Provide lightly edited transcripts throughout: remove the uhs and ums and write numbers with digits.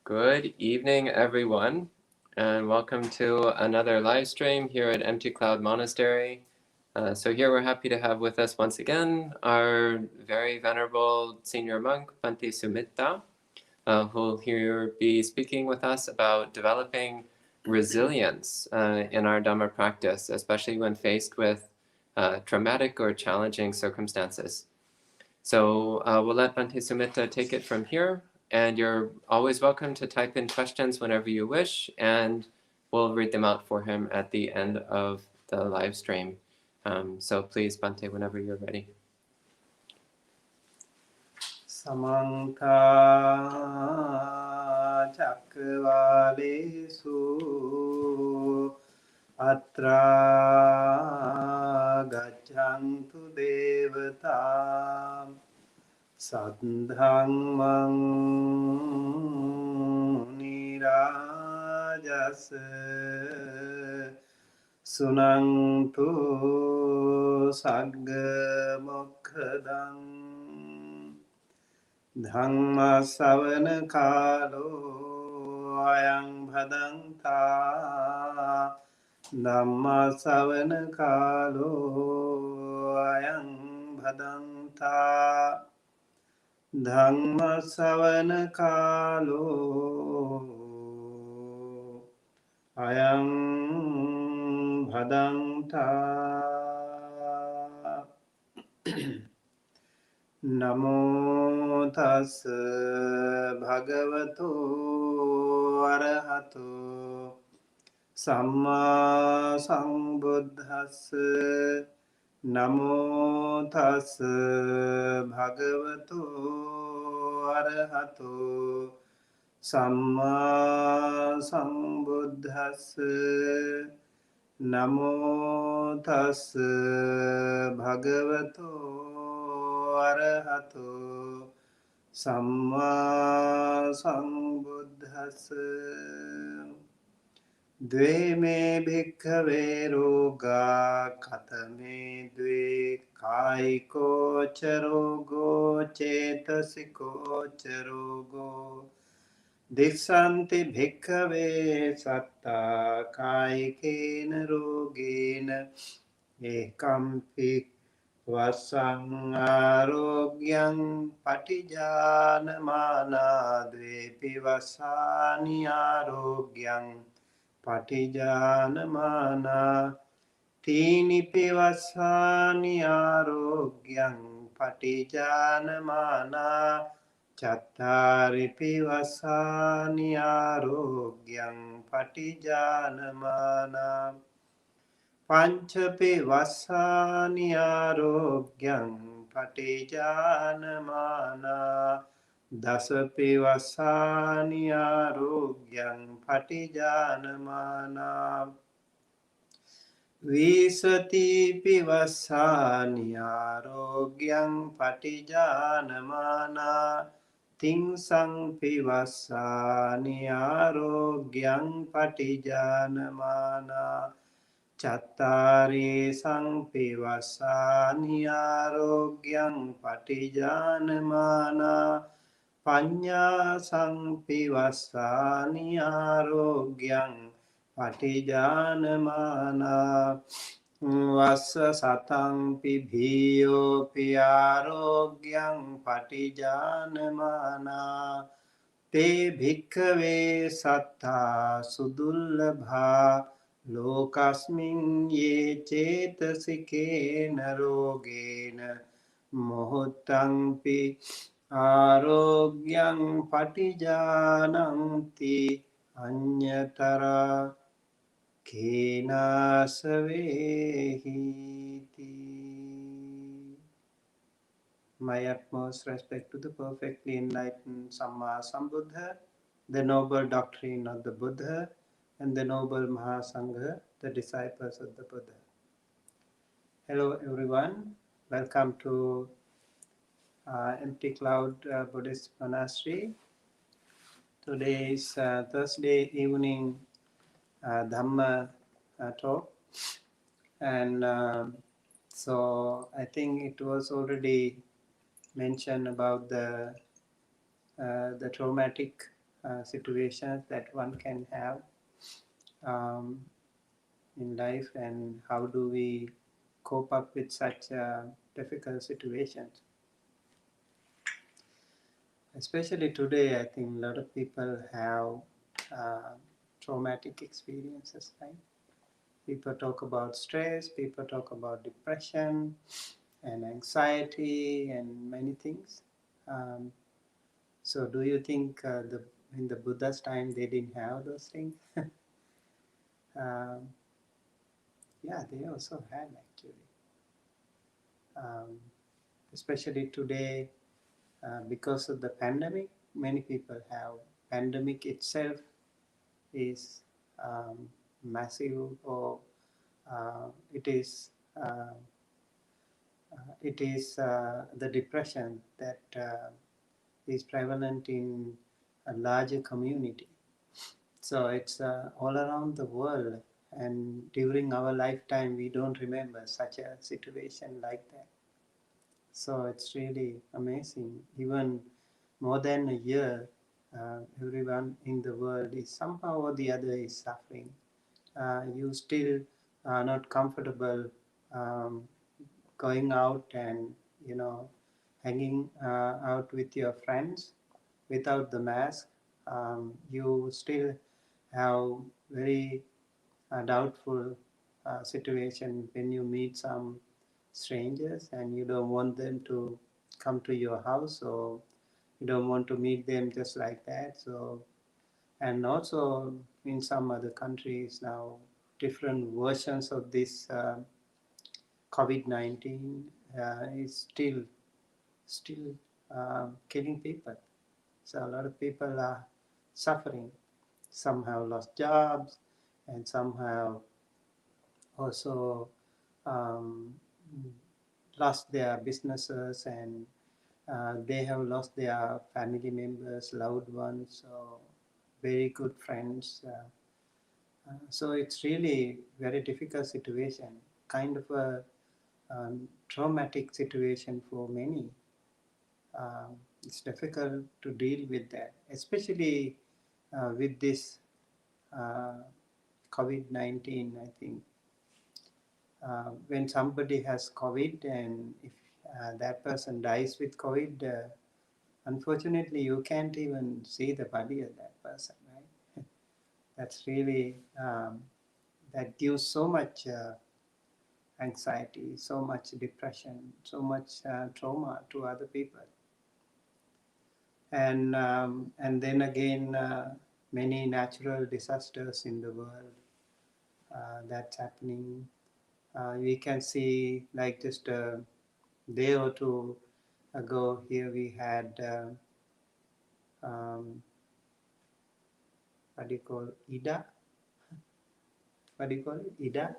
Good evening, everyone, and welcome to another live stream here at Empty Cloud Monastery. So here we're happy to have with us once again our very venerable senior monk, Bhante Sumitta, who will here be speaking with us about developing resilience in our Dhamma practice, especially when faced with traumatic or challenging circumstances. So we'll let Bhante Sumitta take it from here. And you're always welcome to type in questions whenever you wish, and we'll read them out for him at the end of the live stream. So please, Bhante, whenever you're ready. Samantha Chakravalesu Atra Gachantu Devata Sadhangmang Nirajasa Sunantu Sagga Mokkadang Dhamma savana kalo ayang bhadanta Dhamma savana kalo ayang bhadanta Dhamma savana kalo ayang bhadanta Namo tassa bhagavato arahato samma sambuddhassa Namo tassa bhagavato arahato samma sambuddhassa Namo tassa bhagavato arahato samma sambuddhassa Dve me bhikkhave roga katame dve kaiko charogo cetasiko charogo Dissanti bhikkhave satta kaikena rogena ekampi Vasang arogyang patijana dvepi vasani arogyang patijana mana tinipi vasani arogyang patijana mana chattaripi vasani arogyang patijana mana Panchapi vasani arogyang patijanamana Dasapi vasani arogyang patijanamana Visatipi vasani arogyang patijanamana Tingsangpi vasani arogyang patijanamana Chattari sampi vasani arogyang patijanamana Panya sampi vasani arogyang patijanamana Vassa satampi bhiyo pi arogyang patijanamana Te bhikkhave sattha sudullabha Lokasmin ye cetasikena rogena mohutangpi arogyang patijananti anyatara kenasavehiti. My utmost respect to the perfectly enlightened Samma Sambuddha, the noble doctrine of the Buddha, and the noble Mahasangha, the disciples of the Buddha. Hello everyone, welcome to Empty Cloud Buddhist Monastery. Today is Thursday evening Dhamma talk, and so I think it was already mentioned about the traumatic situations that one can have um, in life, and how do we cope up with such difficult situations. Especially today, I think a lot of people have traumatic experiences, right? People talk about stress, people talk about depression and anxiety and many things. Um, so, do you think in the Buddha's time they didn't have those things? um, yeah, they also had actually. Um, Especially today, because of the pandemic, many people have. Pandemic itself is massive, or it is the depression that is prevalent in a larger community. So it's all around the world, and during our lifetime, we don't remember such a situation like that. So it's really amazing. Even more than a year, everyone in the world is somehow or the other is suffering. You still are not comfortable um, going out and hanging out with your friends without the mask. You still have very doubtful situation when you meet some strangers and you don't want them to come to your house, or you don't want to meet them just like that. So, and also in some other countries now, different versions of this COVID-19 is still killing people. So a lot of people are suffering. Some have lost jobs, and some have also um, lost their businesses, and they have lost their family members, loved ones, so very good friends. So it's really very difficult situation, kind of a traumatic situation for many. It's difficult to deal with that, especially with this uh, COVID-19. I think when somebody has COVID, and if that person dies with COVID, unfortunately, you can't even see the body of that person, right? That's really, that gives so much anxiety, so much depression, so much trauma to other people. And then again, many natural disasters in the world that's happening. We can see, like just a day or two ago, here we had what do you call Ida? What do you call it? Ida?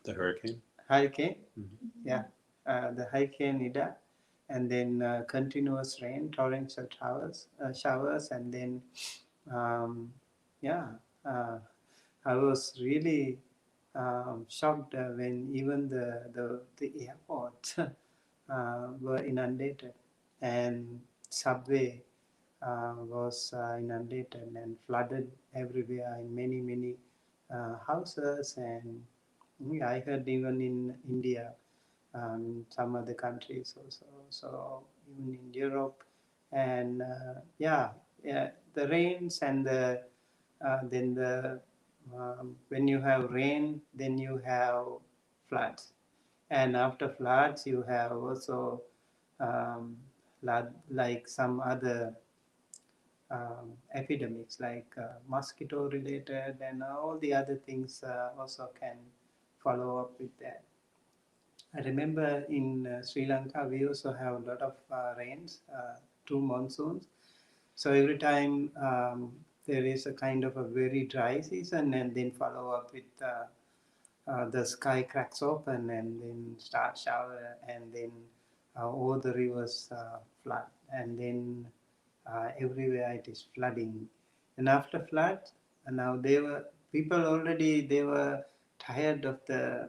The hurricane? Hurricane? Mhm. Yeah, the hurricane Ida, and then continuous rain, torrential showers, and then yeah, uh, I was really shocked when even the airport were inundated, and subway was inundated and flooded everywhere in many houses. And yeah, I heard even in India, some other countries also, so even in Europe. And yeah, the rains and then when you have rain, then you have floods, and after floods you have also um, like some other epidemics, like mosquito related, and all the other things also can follow up with that. I remember in Sri Lanka, we also have a lot of rains, two monsoons. So every time there is a kind of a very dry season, and then follow up with the sky cracks open, and then start shower, and then all the rivers flood, and then everywhere it is flooding. And after flood, now they were people already, they were tired of uh,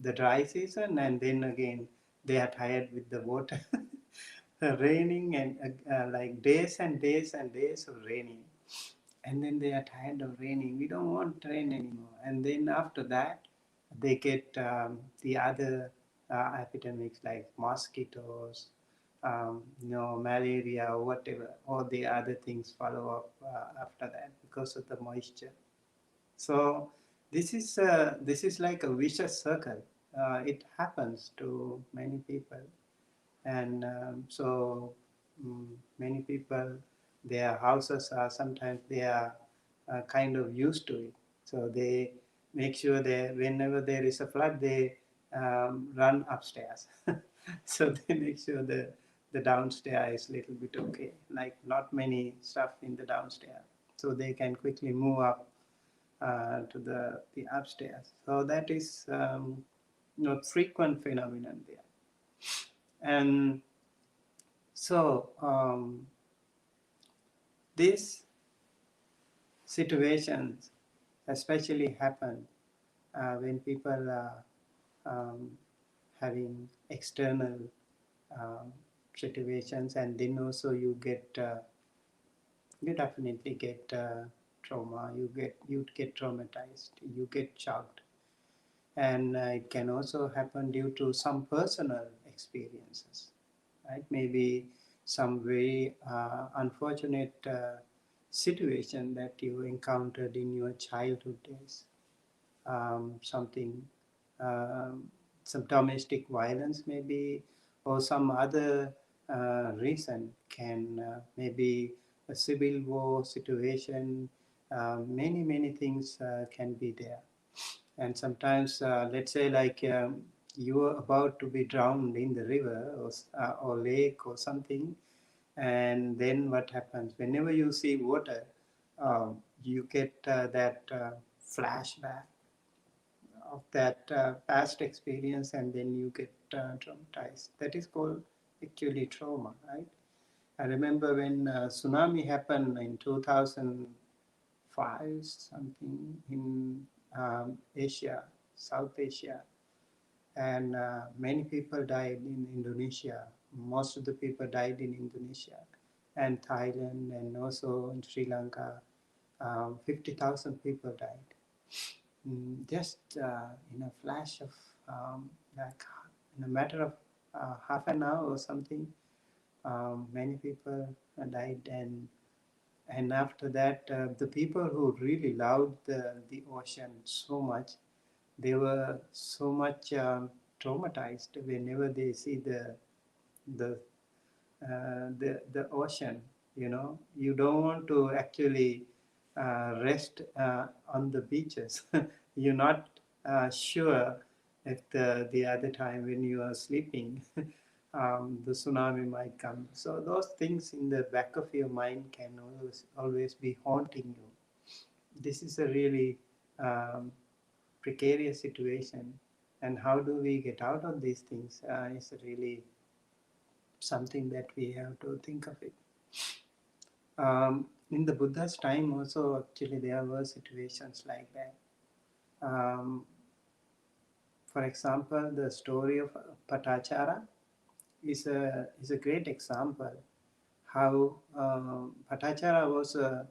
the dry season, and then again they are tired with the water. raining and like days and days and days of raining. And then they are tired of raining. We don't want rain anymore. And then after that, they get the other epidemics like mosquitoes, malaria or whatever. All the other things follow up after that because of the moisture. So this is like a vicious circle. It happens to many people, and many people, their houses are sometimes they are kind of used to it, so they make sure that whenever there is a flood they run upstairs. So they make sure the downstairs is a little bit okay, like not many stuff in the downstairs, so they can quickly move up to the upstairs. So that is frequent phenomenon there. And so these situations especially happen when people are having external um, situations, and then also you definitely get trauma. You get traumatized. You get shocked, and it can also happen due to some personal experiences, right? Maybe some very unfortunate situation that you encountered in your childhood days, something, um, some domestic violence maybe, or some other reason, can maybe a civil war situation, many things can be there. And sometimes, let's say, like you are about to be drowned in the river or lake or something, and then what happens? Whenever you see water, you get that flashback of that past experience, and then you get traumatized. That is called actually trauma, right? I remember when tsunami happened in 2005, something in Asia, South Asia, and many people died in Indonesia. Most of the people died in Indonesia and Thailand, and also in Sri Lanka. 50,000 people died. Just in a flash of like in a matter of half an hour or something, many people died, and after that, the people who really loved the ocean so much, they were so much traumatized whenever they see the the ocean. You know, you don't want to actually rest on the beaches. You're not sure if the other time when you are sleeping, the tsunami might come. So those things in the back of your mind can always be haunting you. This is a really precarious situation, and how do we get out of these things is really something that we have to think of it. In the Buddha's time also, actually, there were situations like that. Um, for example, the story of Patachara is a great example how Patachara was a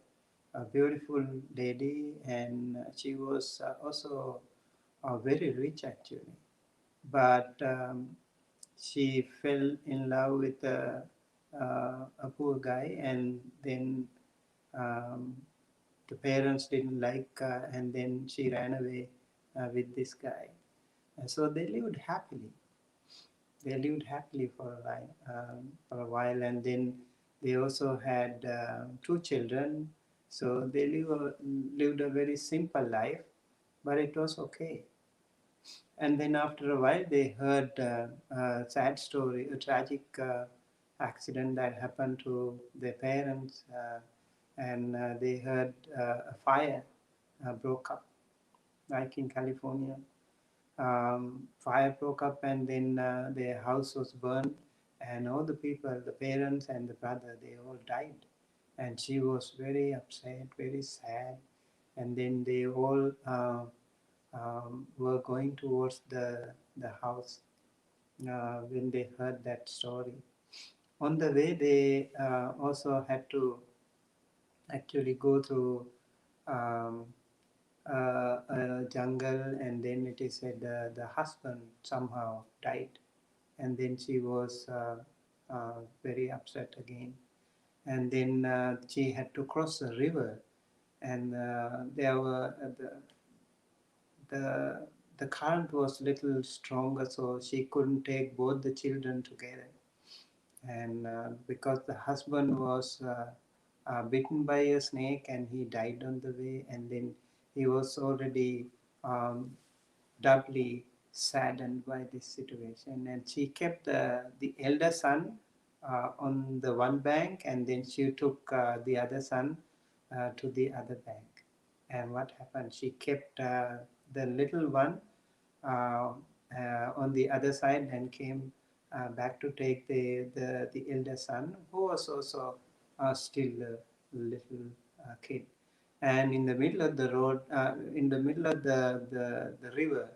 beautiful lady, and she was also very rich actually. But she fell in love with a poor guy, and then um, the parents didn't like her, and then she ran away with this guy. And so they lived happily. They lived happily for a while, and then they also had two children. So they lived a very simple life, but it was okay. And then after a while, they heard a sad story, a tragic accident that happened to their parents, and they heard a fire broke up, like in California. Fire broke up, and then their house was burned, and all the people, the parents and the brother, they all died. And she was very upset, very sad. And then they all were going towards the house when they heard that story. On the way, they also had to actually go through um, a jungle, and then it is said the husband somehow died, and then she was very upset again, and then she had to cross a river, and there were the the current was little stronger, so she couldn't take both the children together, and because the husband was bitten by a snake and he died on the way, and then he was already um, doubly saddened by this situation, and she kept the elder son on the one bank, and then she took the other son to the other bank. And what happened, she kept the little one uh, on the other side, and came back to take the elder son, who was also still a little kid. And in the middle of the road, in the middle of the river,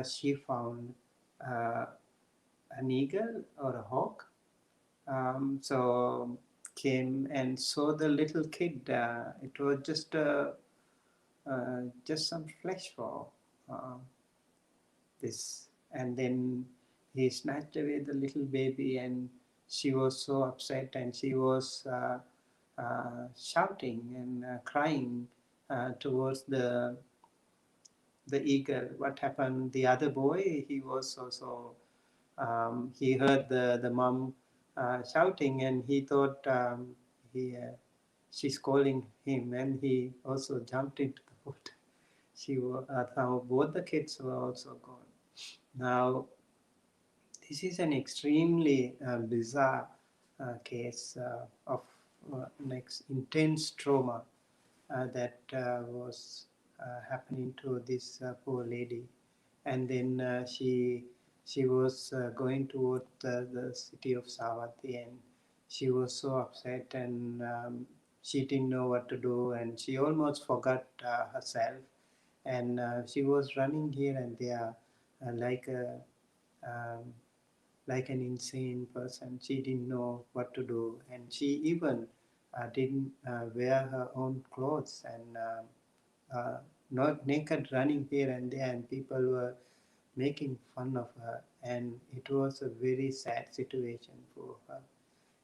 she found uh, an eagle or a hawk. So came and saw the little kid. It was just some flesh for uh, this, and then he snatched away the little baby, and she was so upset, and she was shouting and crying towards the eagle. What happened? The other boy, he was also he heard the mom shouting, and he thought he she's calling him, and he also jumped into the water. Now both the kids were also gone. Now this is an extremely bizarre case of next intense trauma that was happening to this poor lady, and then she was going toward the city of Savatthi, and she was so upset, and she didn't know what to do, and she almost forgot herself, and she was running here and there like a um, like an insane person. She didn't know what to do, and she even didn't wear her own clothes, and not naked, running here and there, and people were making fun of her, and it was a very sad situation for her.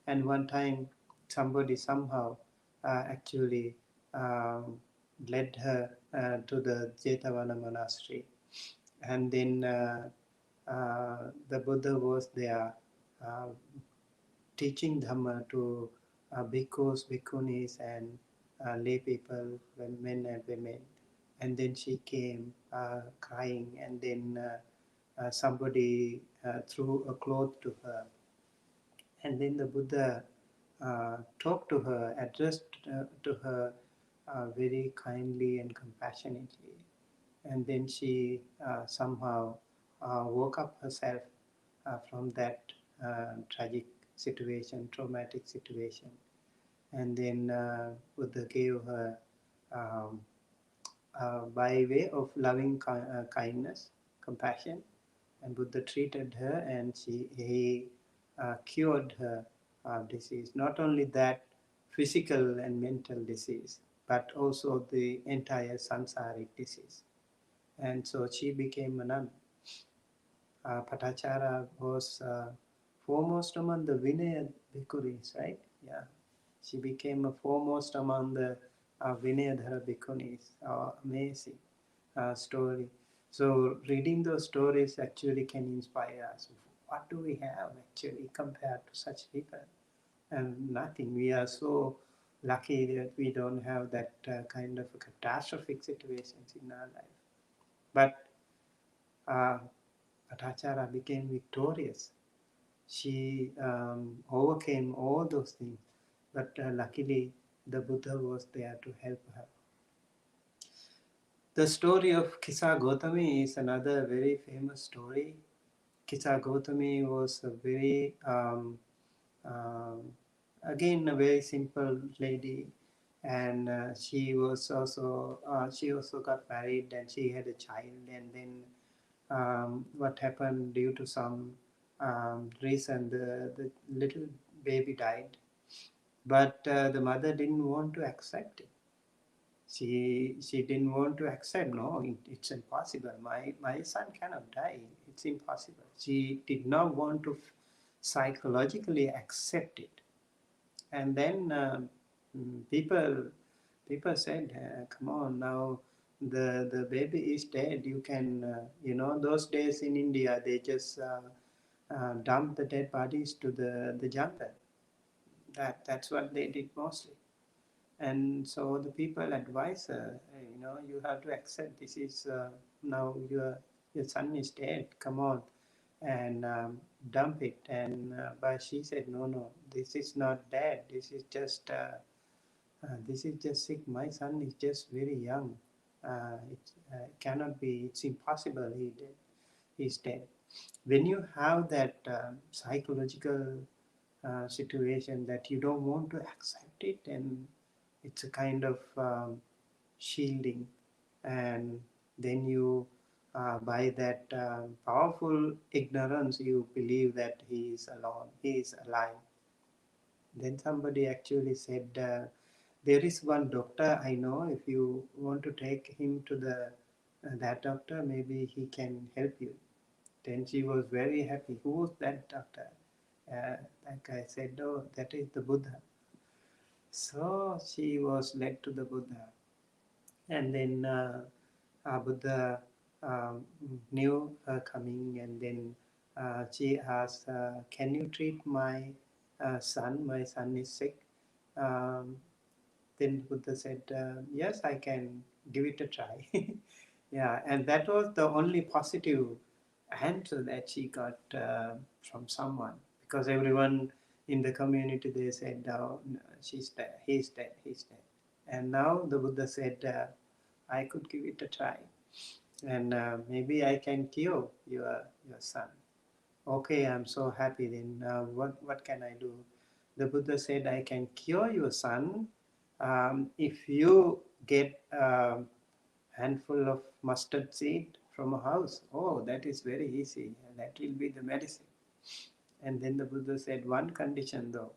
And one time, somebody somehow actually um, led her to the Jetavana monastery, and then the Buddha was there uh, teaching Dhamma to bhikkhus, bhikkhunis, and lay people, men and women. And then she came crying, and then somebody threw a cloth to her. And then the Buddha talked to her, addressed to her very kindly and compassionately. And then she somehow woke up herself from that tragic situation, traumatic situation. And then Buddha gave her, um, by way of loving kindness, compassion, and Buddha treated her, and he cured her disease. Not only that, physical and mental disease, but also the entire samsaric disease. And so she became a nun. Patachara was foremost among the Vinaya bhikkhunis, right? Yeah, she became a foremost among the Vinayadhara bhikkhunis. Amazing story. So reading those stories actually can inspire us. What do we have actually compared to such people? And nothing. We are so lucky that we don't have that kind of catastrophic situations in our life. But uh, Patachara became victorious. She overcame all those things, but luckily the Buddha was there to help her. The story of Kisa Gautami is another very famous story. Kisa Gautami was a very, um, again, a very simple lady, and she also got married, and she had a child, and then what happened due to some reason the little baby died, but the mother didn't want to accept it. She didn't want to accept. No, it's impossible. My son cannot die. It's impossible. She did not want to psychologically accept it. And then people said, "Come on, now the baby is dead. You can those days in India they just dump the dead bodies to the jungle. That's what they did mostly." And so the people advise her, you have to accept this is now your son is dead. Come on, and dump it. And but she said, no, no, this is not dead. This is just sick. My son is just very young. It cannot be. It's impossible. He's dead. When you have that psychological situation that you don't want to accept it, and it's a kind of shielding, and then you by that powerful ignorance you believe that he is alone, he is alive. Then somebody actually said, there is one doctor I know. If you want to take him to the that doctor, maybe he can help you. Then she was very happy. Who was that doctor? That guy said, oh, that is the Buddha. So she was led to the Buddha. And then Buddha um, knew her coming, and then she asked, can you treat my son? My son is sick. Um, then Buddha said, yes, I can give it a try. Yeah, and that was the only positive answer that she got from someone, because everyone in the community, they said, oh, no, she's dead, he's dead, he's dead. And now the Buddha said, I could give it a try, and maybe I can cure your son. Okay, I'm so happy. Then what can I do? The Buddha said, I can cure your son if you get a handful of mustard seed from a house. Oh, that is very easy. That will be the medicine. And then the Buddha said, one condition though,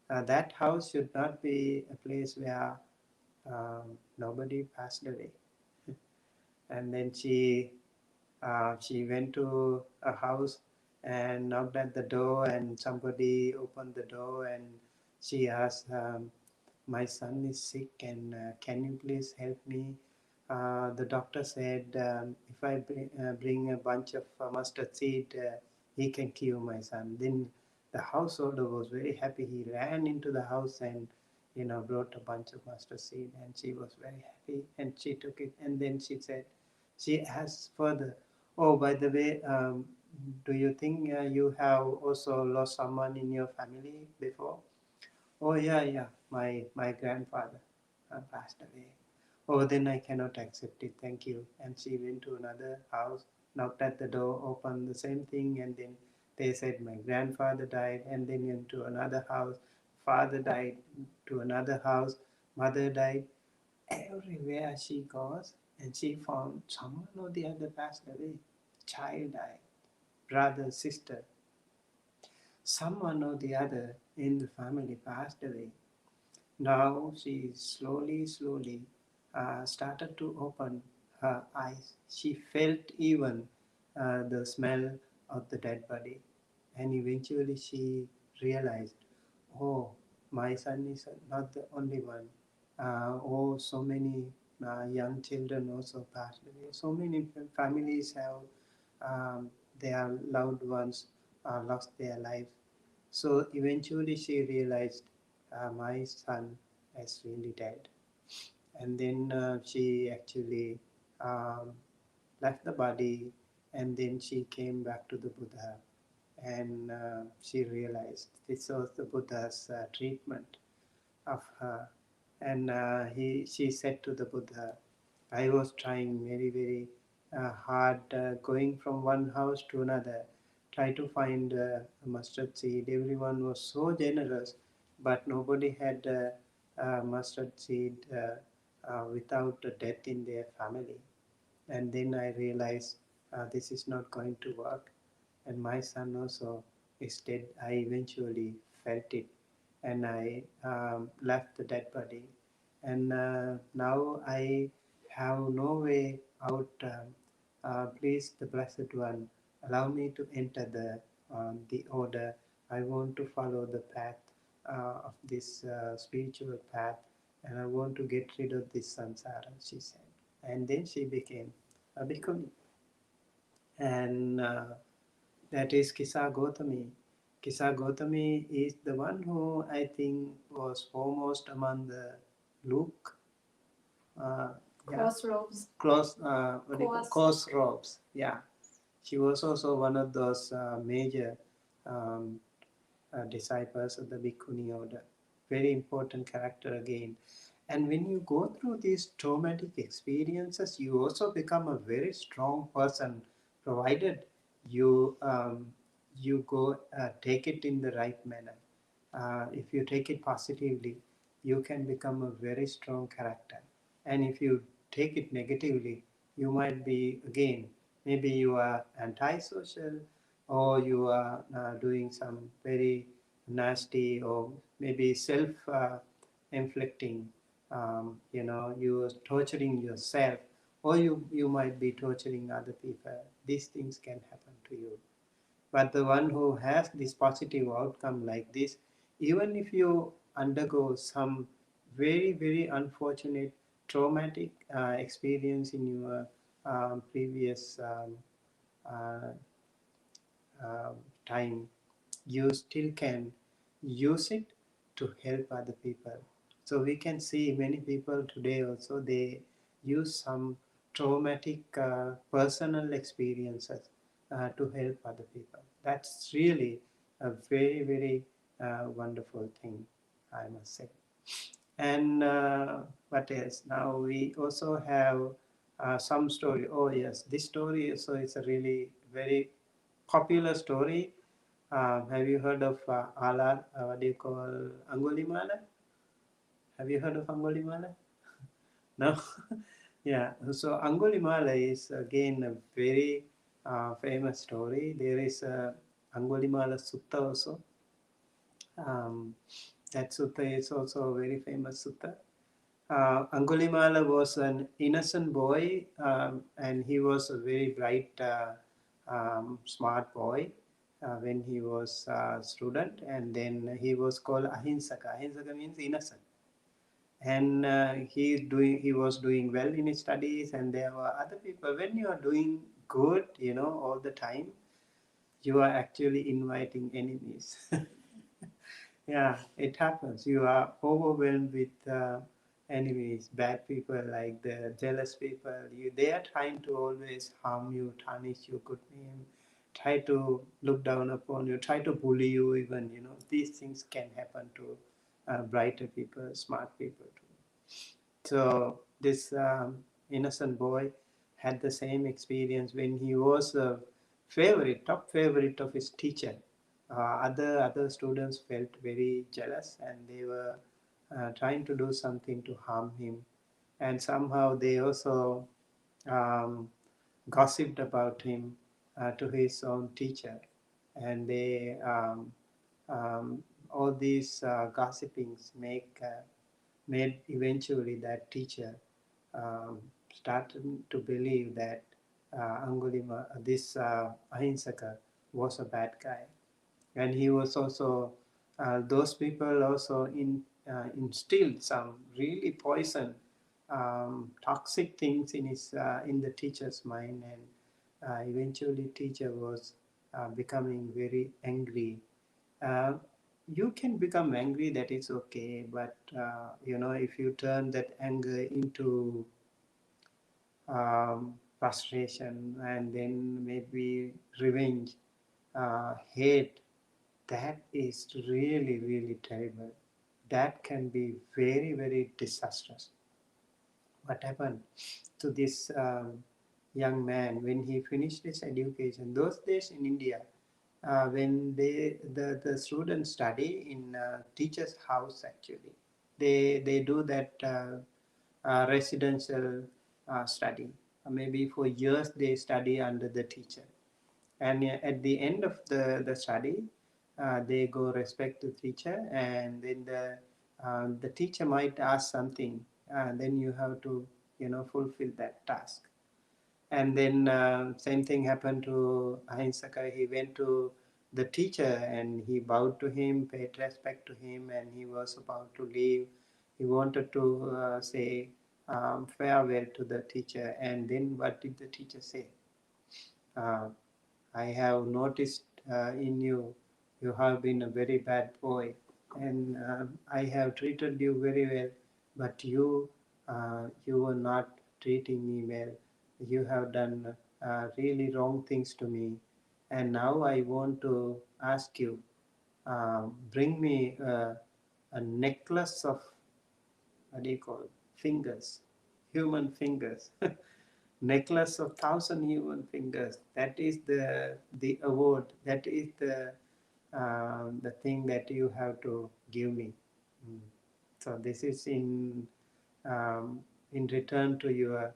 that house should not be a place where nobody passed away. And then she went to a house and knocked at the door, and somebody opened the door, and she asked, my son is sick, and can you please help me? The doctor said, if I bring a bunch of mustard seed, he can cure my son. Then the householder was very happy. He ran into the house and brought a bunch of mustard seed, and she was very happy, and she took it. And then she asked further, oh, by the way, do you think you have also lost someone in your family before? Oh, yeah, yeah, my grandfather passed away. Oh, then I cannot accept it, thank you. And she went to another house, knocked at the door, opened the same thing, and then they said, my grandfather died. And then went to another house, father died, to another house, mother died. Everywhere she goes, and she found someone or the other passed away. Child died, brother, sister, someone or the other in the family passed away. Now she slowly started to open her eyes. She felt even the smell of the dead body. And eventually she realized, oh, my son is not the only one. Oh, so many young children also passed away. So many families have their loved ones lost their lives. So eventually she realized, my son is really dead. And then she actually um, left the body, and then she came back to the Buddha, and she realized this was the Buddha's treatment of her. And she said to the Buddha, I was trying very hard, going from one house to another, try to find a mustard seed. Everyone was so generous, but nobody had mustard seed without a death in their family. And then I realized this is not going to work. and my son also is dead. I eventually felt it, and I left the dead body, and now I have no way out. Please, the Blessed One, allow me to enter the order. I want to follow the path of this spiritual path, and I want to get rid of this samsara, she said. And then she became a bhikkhuni. And that is Kisa Gautami. Kisa Gautami is the one who I think was foremost among the Luke. Uh, yeah, Crossroads. what do you call crossroads. Yeah, she was also one of those major um, disciples of the Bhikkhuni order. Very important character again. And when you go through these traumatic experiences, you also become a very strong person, provided you go take it in the right manner. If you take it positively, you can become a very strong character. And if you take it negatively, you might be again, maybe you are antisocial, or you are doing some very nasty or maybe self inflicting, you are torturing yourself, or you might be torturing other people. These things can happen to you. But the one who has this positive outcome like this, even if you undergo some very, very unfortunate traumatic experience in your previous uh, uh, time, you still can use it to help other people. So we can see many people today also, they use some traumatic personal experiences to help other people. That's really a very, very wonderful thing, I must say. And what else? Now we also have some story. Oh yes, this story also is a really very popular story. Have you heard of Alar? What do you call Angulimala? Have you heard of Angulimala? No? Yeah. So Angulimala is again a very famous story. There is a Angulimala Sutta also. Um, that sutta is also a very famous sutta. Angulimala was an innocent boy, and he was a very bright, smart boy when he was a student, and then he was called Ahinsaka. Ahinsaka means innocent, and he was doing well in his studies, and there were other people. When you are doing good, all the time, you are actually inviting enemies. Yeah, it happens. You are overwhelmed with enemies, bad people, like the jealous people. They are trying to always harm you, tarnish your good name, try to look down upon you, try to bully you even. These things can happen to brighter people, smart people too. So this innocent boy had the same experience when he was a top favorite of his teacher. Other students felt very jealous, and they were trying to do something to harm him. And somehow they also um, gossiped about him to his own teacher, and they all these gossipings made eventually that teacher um, started to believe that this Ahinsaka was a bad guy. And he was also, those people also instilled some really poison, toxic things in the teacher's mind. And eventually teacher was becoming very angry. uh, you can become angry, that is okay, but if you turn that anger into frustration, and then maybe revenge, hate, that is really, really terrible. That can be very, very disastrous. What happened to this young man when he finished his education? Those days in India, when the students study in teacher's house, actually they do that residential study. Maybe for years they study under the teacher, And at the end of the study, they go respect the teacher, and then the teacher might ask something, and then you have to, fulfill that task. And then same thing happened to Ahinsaka. He went to the teacher and he bowed to him, paid respect to him, and he was about to leave. He wanted to say farewell to the teacher. And then what did the teacher say? Uh, I have noticed in you, you have been a very bad boy, and I have treated you very well, but you were not treating me well. You have done really wrong things to me, and now I want to ask you, bring me a necklace of, what do you call it? Fingers, human fingers. Necklace of 1,000 human fingers. That is the award. That is the thing that you have to give me. Mm. So this is in return to your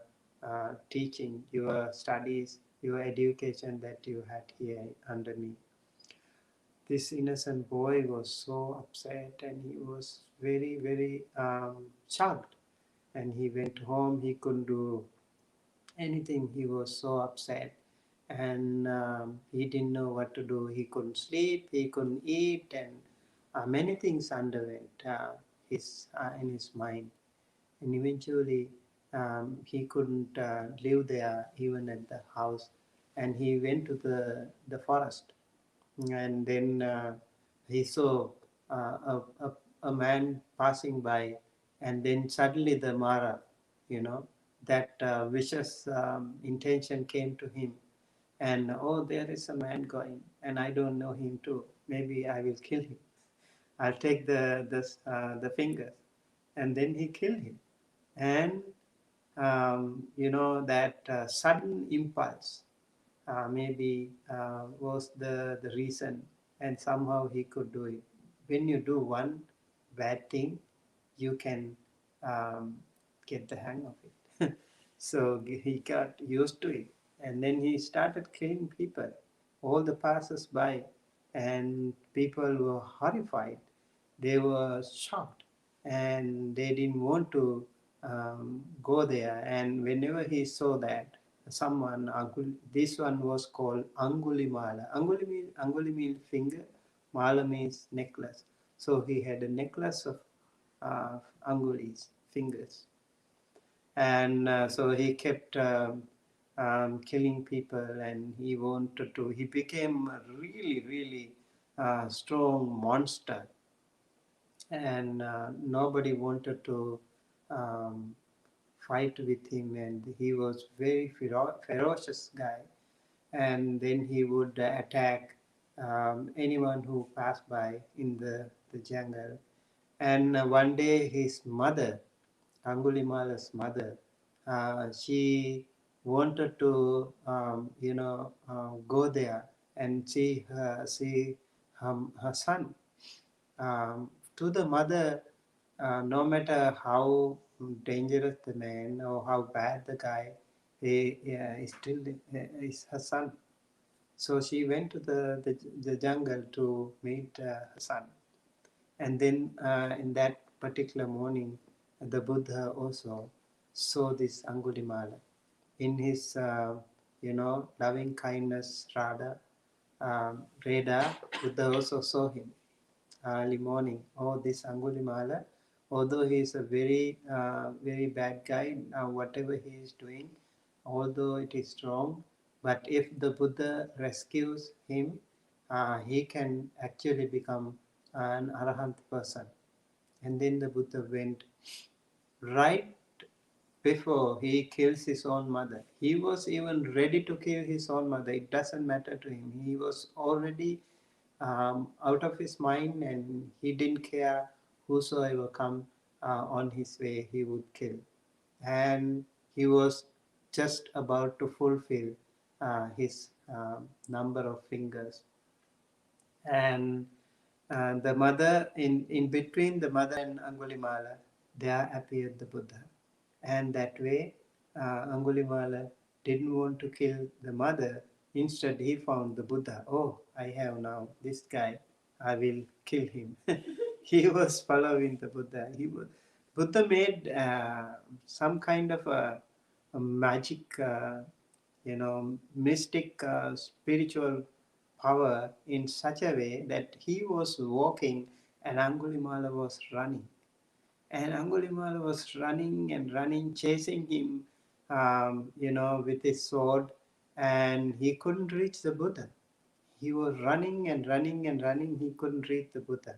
teaching, your studies, your education that you had here under me. This innocent boy was so upset, and he was very, very shocked. And he went home. He couldn't do anything. He was so upset, and he didn't know what to do. He couldn't sleep, he couldn't eat, and many things underwent in his mind. And eventually he couldn't live there even at the house, and he went to the forest. And then he saw a man passing by, and then suddenly the Mara, you know, that vicious intention came to him. And oh, there is a man going, and I don't know him too. Maybe I will kill him. I'll take the fingers, and then he killed him. And that sudden impulse maybe was the reason, and somehow he could do it. When you do one bad thing, you can um, get the hang of it. So he got used to it, and then he started killing people, all the passers by, and people were horrified. They were shocked, and they didn't want to go there. And whenever he saw that someone, this one was called Angulimala. Anguli means finger, Mala means necklace. So he had a necklace of Angulis, fingers. And so he kept killing people, and he became a really, really strong monster. And nobody wanted to um, fight with him, and he was very ferocious guy. And then he would attack anyone who passed by in the jungle. And one day his mother, Angulimala's mother, she wanted to, go there and see her son. To the mother, no matter how dangerous the man or how bad the guy, he is still is her son. So she went to the jungle to meet her son. And then in that particular morning, the Buddha also saw this Angulimala. In his, loving kindness, Reda, Buddha also saw him early morning. Oh, this Angulimala, although he is a very, very bad guy, whatever he is doing, although it is wrong, but if the Buddha rescues him, he can actually become an Arahant person. And then the Buddha went right before he kills his own mother. He was even ready to kill his own mother. It doesn't matter to him. He was already out of his mind, and he didn't care whosoever come on his way, he would kill. And he was just about to fulfill his number of fingers. And the mother, in between the mother and Angulimala, there appeared the Buddha. And that way, Angulimala didn't want to kill the mother, Instead, he found the Buddha. Oh, I have now this guy. I will kill him. He was following the Buddha. Buddha made some kind of a magic, mystic, spiritual power in such a way that he was walking and Angulimala was running. And Angulimala was running and running, chasing him, with his sword, and he couldn't reach the Buddha. He was running and running and running. He couldn't reach the Buddha.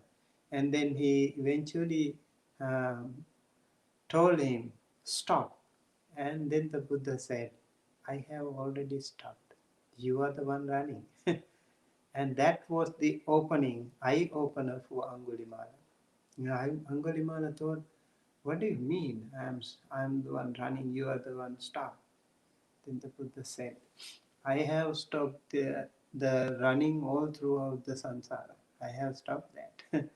And then he eventually um, told him, "Stop." And then the Buddha said, "I have already stopped. You are the one running." And that was the eye opener for Angulimala. Angulimala thought, "What do you mean? I'm the one running, you are the one, stop." Then the Buddha said, "I have stopped the running all throughout the samsara. I have stopped that."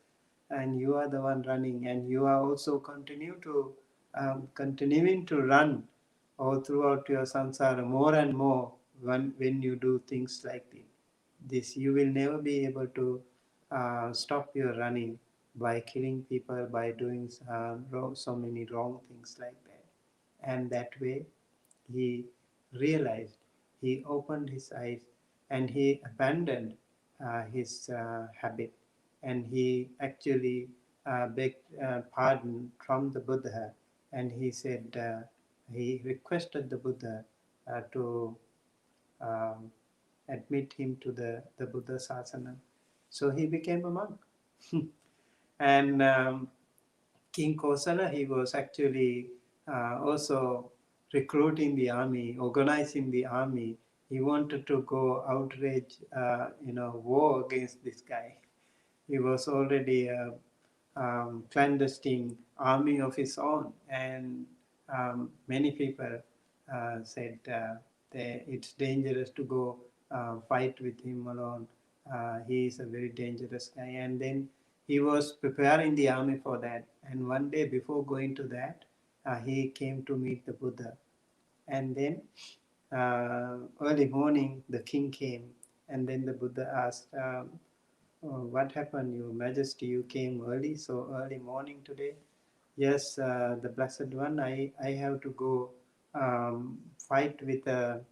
And you are the one running, and you are also continuing to run all throughout your samsara more and more when you do things like this. You will never be able to stop your running by killing people, by doing so many wrong things like that. And that way he realized, he opened his eyes, and he abandoned his habit, and he actually begged pardon from the Buddha, and he said, he requested the Buddha to um, admit him to the Buddha Sasana. So he became a monk. And King Kosala, he was actually also recruiting the army, organizing the army. He wanted to go outrage, war against this guy. He was already a clandestine army of his own, and many people said it's dangerous to go fight with him alone. He is a very dangerous guy. And then he was preparing the army for that. And one day before going to that, he came to meet the Buddha. And then early morning, the king came, and then the Buddha asked, "Oh, what happened, Your Majesty? You came early, so early morning today." "Yes, the Blessed One, I have to go fight with a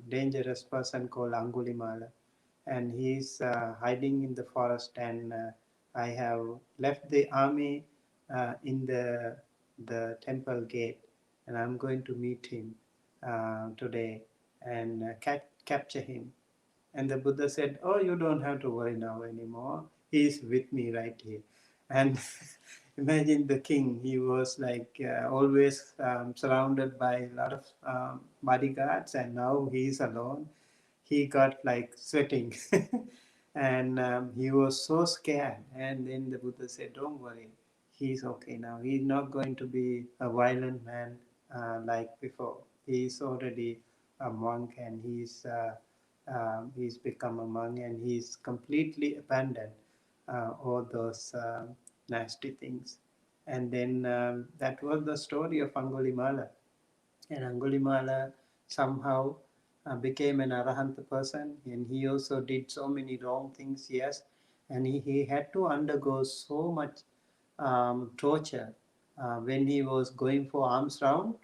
dangerous person called Angulimala, and he's hiding in the forest, and I have left the army in the temple gate, and I'm going to meet him today and capture him." And the Buddha said, "Oh, you don't have to worry now anymore. He is with me right here." And imagine the king. He was like always surrounded by a lot of bodyguards, and now he is alone. He got like sweating. And he was so scared. And then the Buddha said, "Don't worry. He's okay now. He's not going to be a violent man like before. He's already a monk, and he's become a monk, and he's completely abandoned all those nasty things." And then that was the story of Angulimala. And Angulimala somehow became an arahant person, and he also did so many wrong things, yes, and he had to undergo so much torture. When he was going for alms round,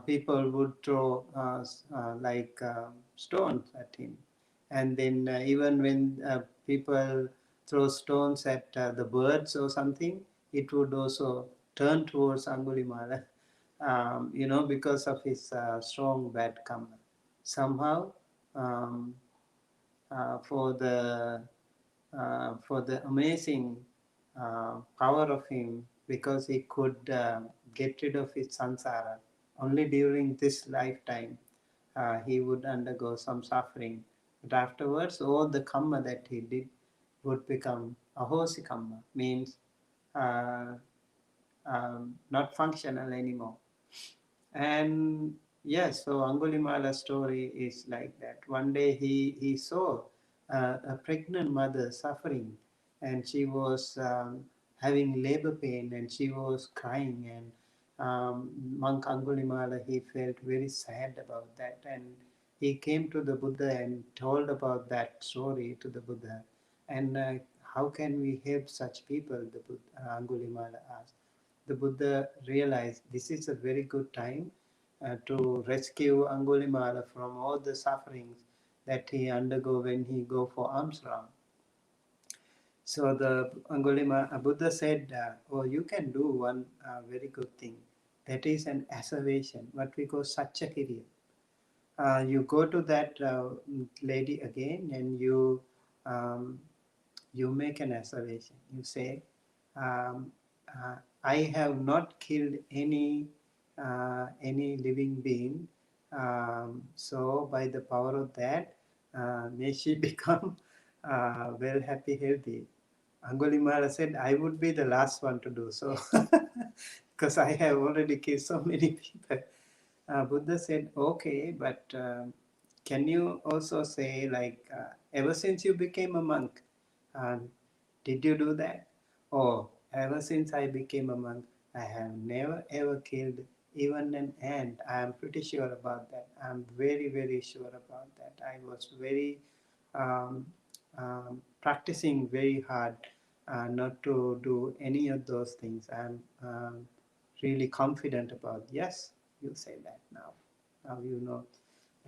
people would throw stones at him. And then even when people throw stones at the birds or something, it would also turn towards Angulimala, because of his strong bad karma. Somehow, um, for the amazing power of him, because he could get rid of his samsara only during this lifetime, he would undergo some suffering. But afterwards, all the karma that he did would become ahosi karma, means uh, not functional anymore. And yes, so Angulimala's story is like that. One day he saw a pregnant mother suffering, and she was having labor pain, and she was crying, monk Angulimala, he felt very sad about that, and he came to the Buddha and told about that story to the Buddha. And how can we help such people? The Buddha, Angulimala asked. The Buddha realized this is a very good time to rescue Angulimala from all the sufferings that he undergo when he go for alms round. So the Angulima Buddha said, "Oh, you can do one very good thing. That is an asseveration, what we call Satchakiriya. You go to that lady again, and um, you make an asseveration. You say, um, I have not killed any living being. So by the power of that, may she become well, happy, healthy." Angulimala said, "I would be the last one to do so because I have already killed so many people." Buddha said, "Okay, but can you also say, like, ever since you became a monk, um, did you do that? Oh, ever since I became a monk, I have never ever killed even an ant. I am pretty sure about that. I am very, very sure about that. I was very um, practicing very hard not to do any of those things. I'm really confident about. Yes, you say that now. Now you know.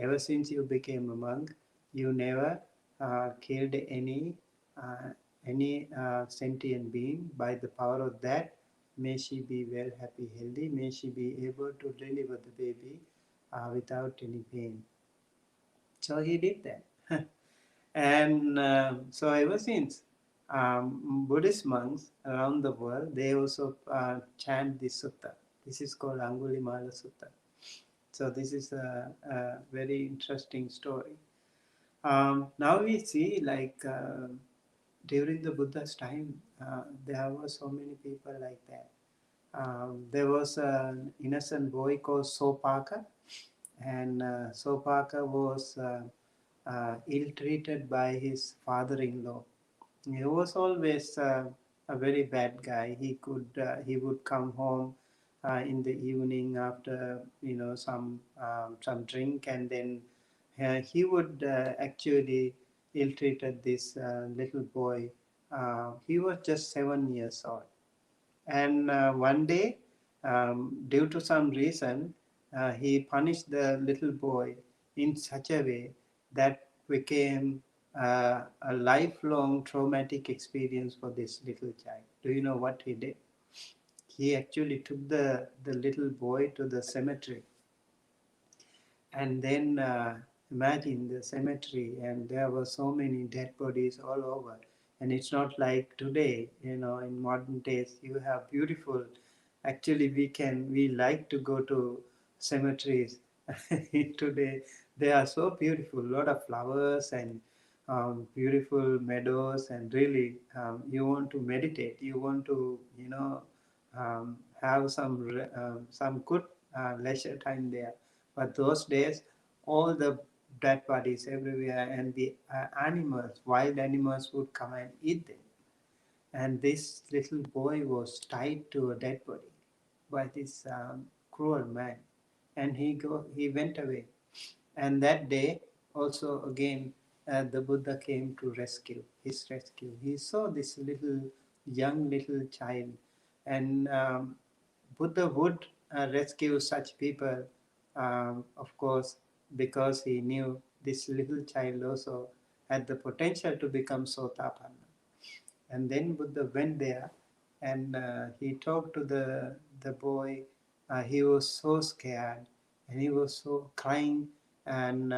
Ever since you became a monk, you never killed uh, any sentient being. By the power of that, may she be well, happy, healthy. May she be able to deliver the baby without any pain." So he did that. And so ever since, Buddhist monks around the world, they also chant this sutta. This is called Angulimala Sutta. So this is a very interesting story. Now we see, like, during the Buddha's time, there were so many people like that. There was an innocent boy called Sopaka, and Sopaka was ill-treated by his father-in-law. He was always a very bad guy. He would come home in the evening after some drink, and then he would actually ill-treated this little boy. He was just 7 years old, and one day, due to some reason, he punished the little boy in such a way that became a lifelong traumatic experience for this little child. Do you know what he did? He actually took the little boy to the cemetery, and then imagine the cemetery, and there were so many dead bodies all over. And it's not like today, in modern days, you have beautiful. Actually, we like to go to cemeteries today. They are so beautiful, a lot of flowers and beautiful meadows, and really, you want to meditate. You want to, have some good leisure time there. But those days, all the dead bodies everywhere, and the animals, wild animals, would come and eat them. And this little boy was tied to a dead body by this cruel man, and he went away. And that day, also again, the Buddha came to rescue. He saw this young little child, and Buddha would rescue such people, of course, because he knew this little child also had the potential to become Sotapanna. And then Buddha went there, and he talked to the boy. He was so scared, and he was so crying, and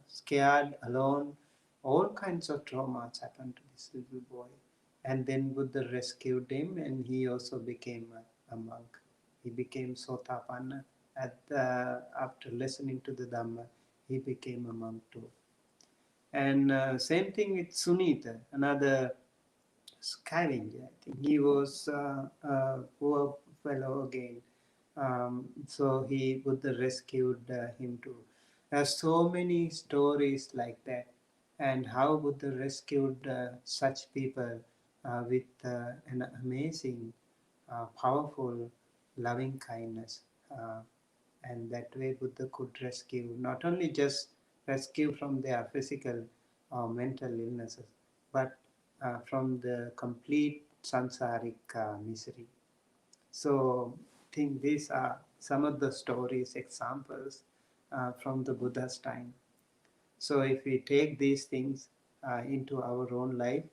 scared, alone. All kinds of traumas happened to this little boy. And then Buddha rescued him, and he also became a monk. He became Sotapanna. After listening to the Dhamma, he became a monk too. And same thing with Sunita, another scavenger. I think he was a poor fellow again. So Buddha rescued him too. There are so many stories like that, and how Buddha rescued such people with an amazing, powerful, loving kindness. And that way Buddha could rescue, not only just rescue from their physical or mental illnesses, but from the complete samsaric misery. So I think these are some of the stories, examples from the Buddha's time. So if we take these things into our own life,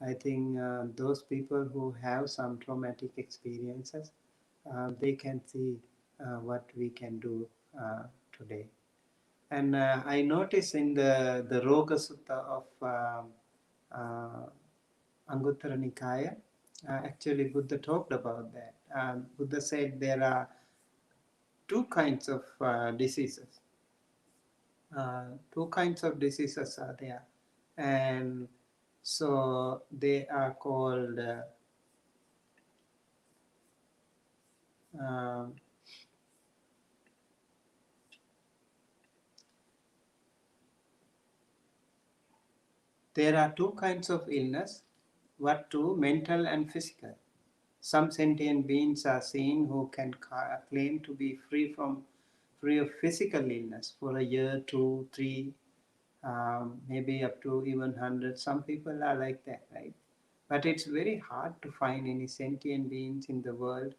I think those people who have some traumatic experiences, they can see what we can do today. And I notice in the Roga Sutta of Anguttara Nikaya, actually Buddha talked about that. Buddha said there are two kinds of diseases. Two kinds of diseases are there, and so they are called uh, there are two kinds of illness, what two? Mental and physical. Some sentient beings are seen who can claim to be free of physical illness for a year, 2, 3, maybe up to even 100. Some people are like that, right? But it's very hard to find any sentient beings in the world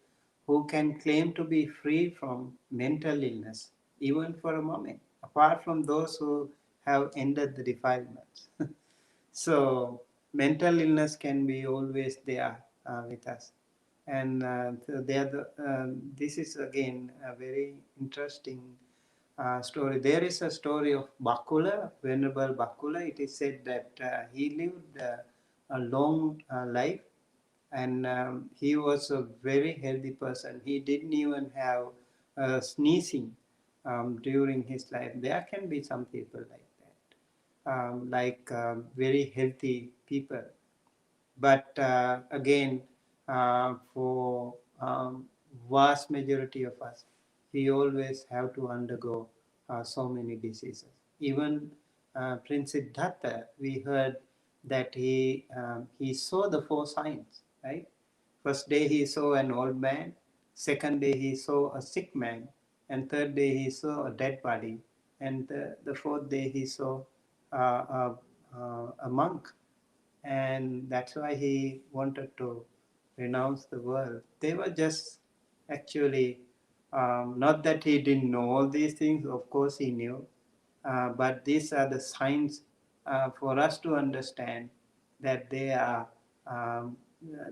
who can claim to be free from mental illness, even for a moment, apart from those who have ended the defilements. So, mental illness can be always there with us. And this is again a very interesting story. There is a story of Bakula, Venerable Bakula. It is said that he lived a long life, and he was a very healthy person. He didn't even have sneezing during his life. There can be some people like that, very healthy people. But again, for vast majority of us, we always have to undergo so many diseases. Even Prince Siddhartha, we heard that he saw the four signs, right? First day he saw an old man, second day he saw a sick man, and third day he saw a dead body, and the fourth day he saw a monk, and that's why he wanted to renounce the world. They were just actually not that he didn't know all these things, of course he knew, but these are the signs for us to understand that um,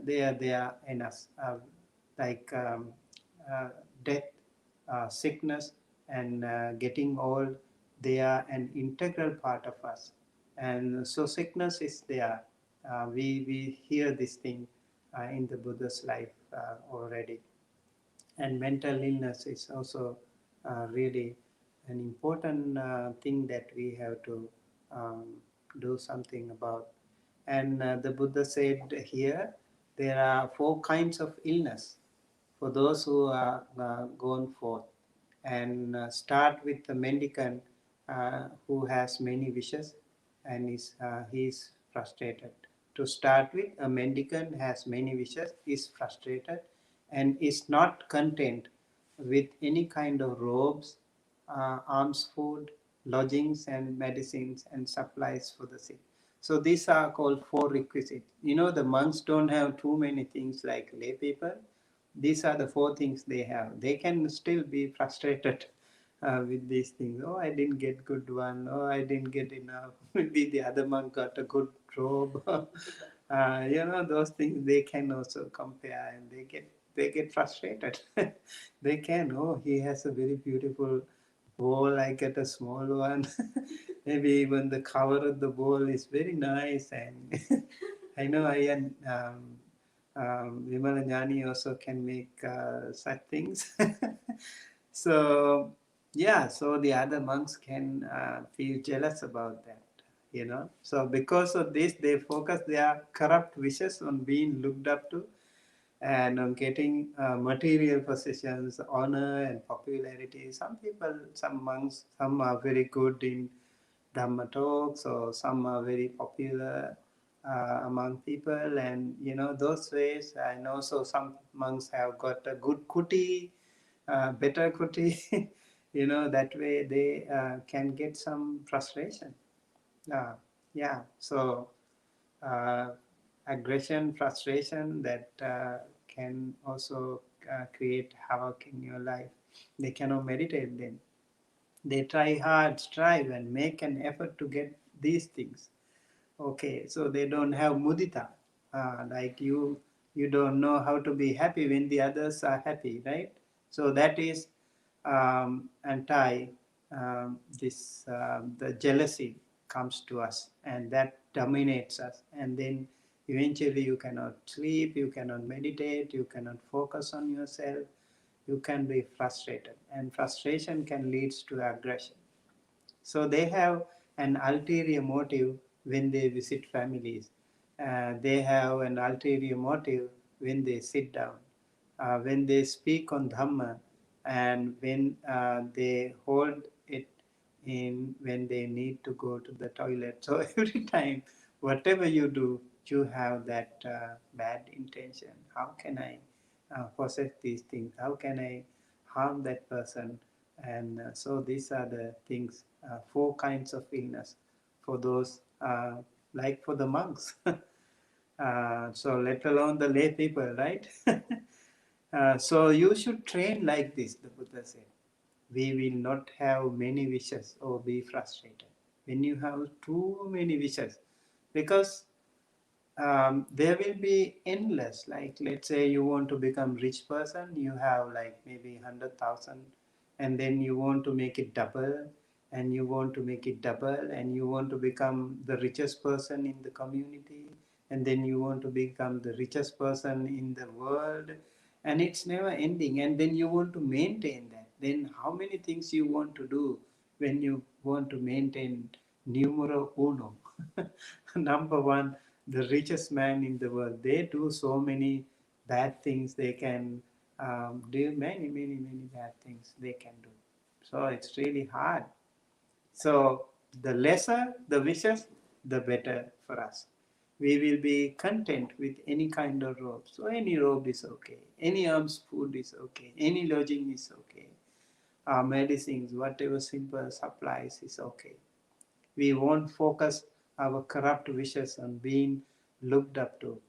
they are in us, like uh, death, sickness, and getting old. They are an integral part of us, and so sickness is there. We hear this thing in the Buddha's life already. And mental illness is also really an important thing that we have to um, do something about. And the Buddha said here there are four kinds of illness for those who are gone forth. And start with the mendicant who has many wishes and he is frustrated. To start with, a mendicant has many wishes, is frustrated, and is not content with any kind of robes, alms food, lodgings, and medicines and supplies for the sick. So these are called four requisites. You know, the monks don't have too many things like lay people. These are the four things they have. They can still be frustrated with these things. Oh, I didn't get good one. Oh, I didn't get enough. Maybe the other monk got a good robe. Those things they can also compare, and they get frustrated. They can. Oh, he has a very beautiful bowl. I get a small one. Maybe even the cover of the bowl is very nice, and I know I am. Vimala Jnani also can make such things. So, yeah, so the other monks can feel jealous about that, you know. So, because of this, they focus their corrupt wishes on being looked up to and on getting material possessions, honor, and popularity. Some people, some monks, some are very good in Dhamma talks, or some are very popular among people, and those ways. I know, so some monks have got a good kuti, better kuti. That way they can get some frustration. uh, yeah, so uh, aggression, frustration, that can also create havoc in your life. They cannot meditate then. They try hard, strive, and make an effort to get these things. Okay, so they don't have mudita. Like you don't know how to be happy when the others are happy, right? So that is anti this the jealousy comes to us, and that dominates us, and then eventually you cannot sleep, you cannot meditate, you cannot focus on yourself, you can be frustrated, and frustration can lead to aggression. So they have an ulterior motive when they visit families. They have an ulterior motive when they sit down, when they speak on Dhamma, and when they hold it in when they need to go to the toilet. So every time, whatever you do, you have that bad intention. How can I possess these things? How can I harm that person? And so these are the things, four kinds of illness for those, like for the monks. So let alone the lay people, right? So you should train like this, the Buddha said. We will not have many wishes or be frustrated when you have too many wishes, because there will be endless. Like, let's say you want to become rich person, you have like maybe 100,000, and then you want to make it double, and you want to make it double, and you want to become the richest person in the community, and then you want to become the richest person in the world, and it's never ending. And then you want to maintain that. Then how many things you want to do when you want to maintain numero uno? Number one, the richest man in the world. They do so many bad things. They can do many bad things they can do. So it's really hard. So the lesser the wishes, the better for us. We will be content with any kind of robe. So any robe is okay. Any alms food is okay. Any lodging is okay. Medicines, whatever simple supplies is okay. We won't focus our corrupt wishes on being looked up to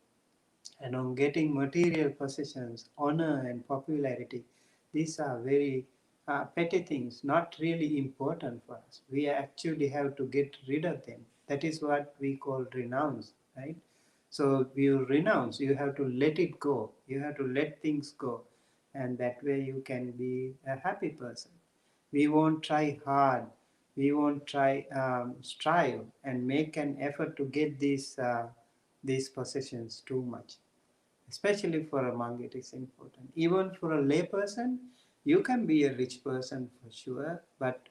and on getting material possessions, honor, and popularity. These are very petty things, not really important for us. We actually have to get rid of them. That is what we call renounce, right? So you renounce, you have to let it go, you have to let things go, and that way you can be a happy person. We won't try hard, we won't try strive and make an effort to get these possessions too much. Especially for a monk, it is important. Even for a lay person, you can be a rich person for sure, but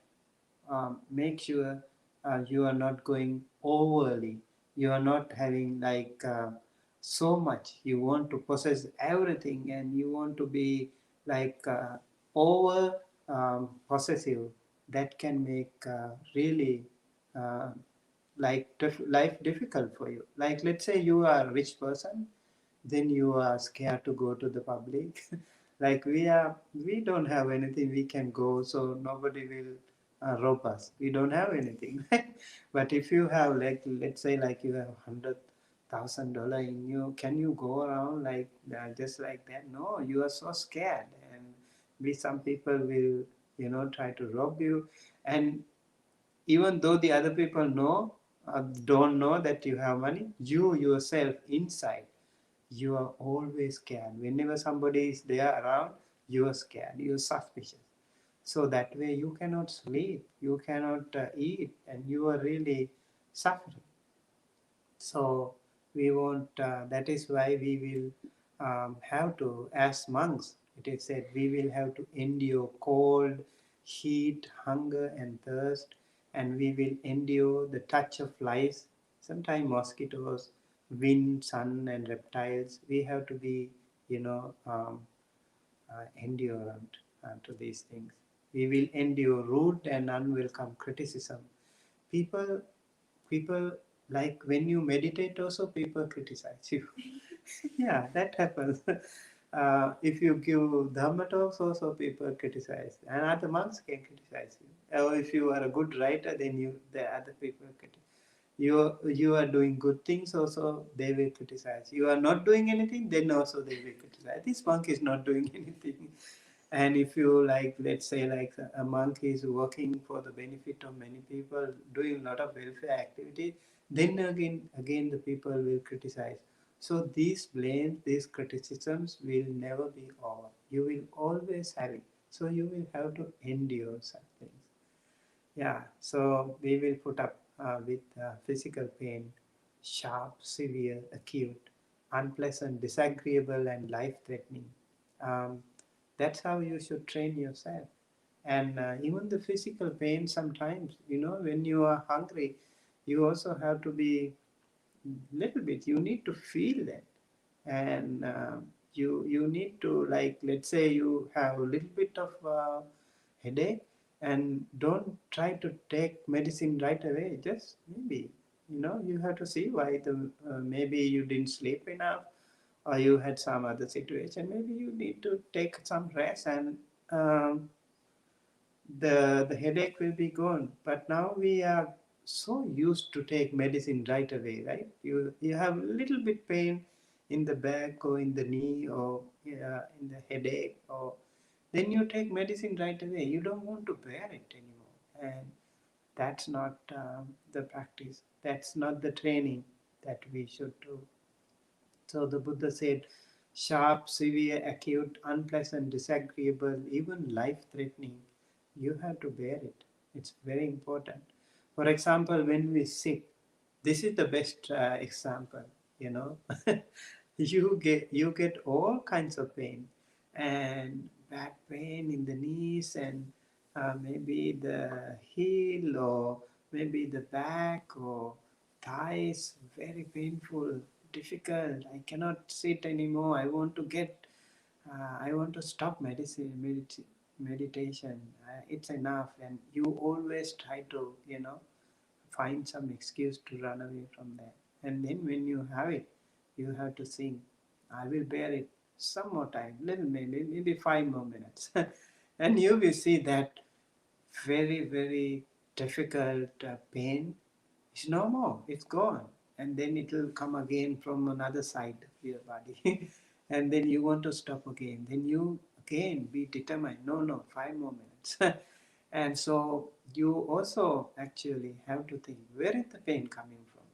make sure you are not going overly. You are not having like so much. You want to possess everything, and you want to be like over possessive. That can make really uh, life difficult for you. Like, let's say you are a rich person, then you are scared to go to the public. Like, we don't have anything we can go, so nobody will rob us. We don't have anything. But if you have, like, let's say like you have $100,000 in you, can you go around like just like that? No, you are so scared, and some people will try to rob you. And even though the other people don't know that you have money, you yourself inside, you are always scared. Whenever somebody is there around, you are scared, you're suspicious. So that way you cannot sleep, you cannot eat, and you are really suffering. So we won't, that is why we will have to, as monks, it is said, we will have to endure cold, heat, hunger, and thirst, and we will endure the touch of flies, sometimes mosquitoes, wind, sun, and reptiles. We have to be, endurant to these things. We will endure rude and unwelcome criticism. People people Like when you meditate also people criticize you. Yeah, that happens. If you give Dhamma talks also people criticize, and other monks can criticize you. Or if you are a good writer, then the other people criticize. You are doing good things also, they will criticize. You are not doing anything, then also they will criticize. This monk is not doing anything. And if you like, let's say like a monk is working for the benefit of many people, doing a lot of welfare activity, then again the people will criticize. So these blames, these criticisms will never be over. You will always have it. So you will have to endure such things. Yeah, so we will put up with physical pain, sharp, severe, acute, unpleasant, disagreeable, and life-threatening. Um, that's how you should train yourself. And even the physical pain sometimes, when you are hungry, you also have to be little bit, you need to feel that. And you need to, like, let's say you have a little bit of headache, and don't try to take medicine right away. Just maybe, you have to see why maybe you didn't sleep enough, or you had some other situation. Maybe you need to take some rest, and um, the headache will be gone. But now we are so used to take medicine right away, right? You have a little bit pain in the back or in the knee, or in the headache, or then you take medicine right away. You don't want to bear it anymore, and that's not the practice. That's not the training that we should do. So the Buddha said, sharp, severe, acute, unpleasant, disagreeable, even life-threatening, you have to bear it. It's very important. For example, when we sick, this is the best example. You know, you get all kinds of pain, and back pain in the knees, and maybe the heel, or maybe the back, or thighs, very painful, difficult. I cannot sit anymore. I want to stop meditation. It's enough. And you always try to, find some excuse to run away from that. And then when you have it, you have to think, I will bear it some more time, little, maybe 5 more minutes. And you will see that very, very difficult pain is no more, it's gone. And then it will come again from another side of your body. And then you want to stop again. Then you again be determined, no, 5 more minutes. And so you also actually have to think, where is the pain coming from?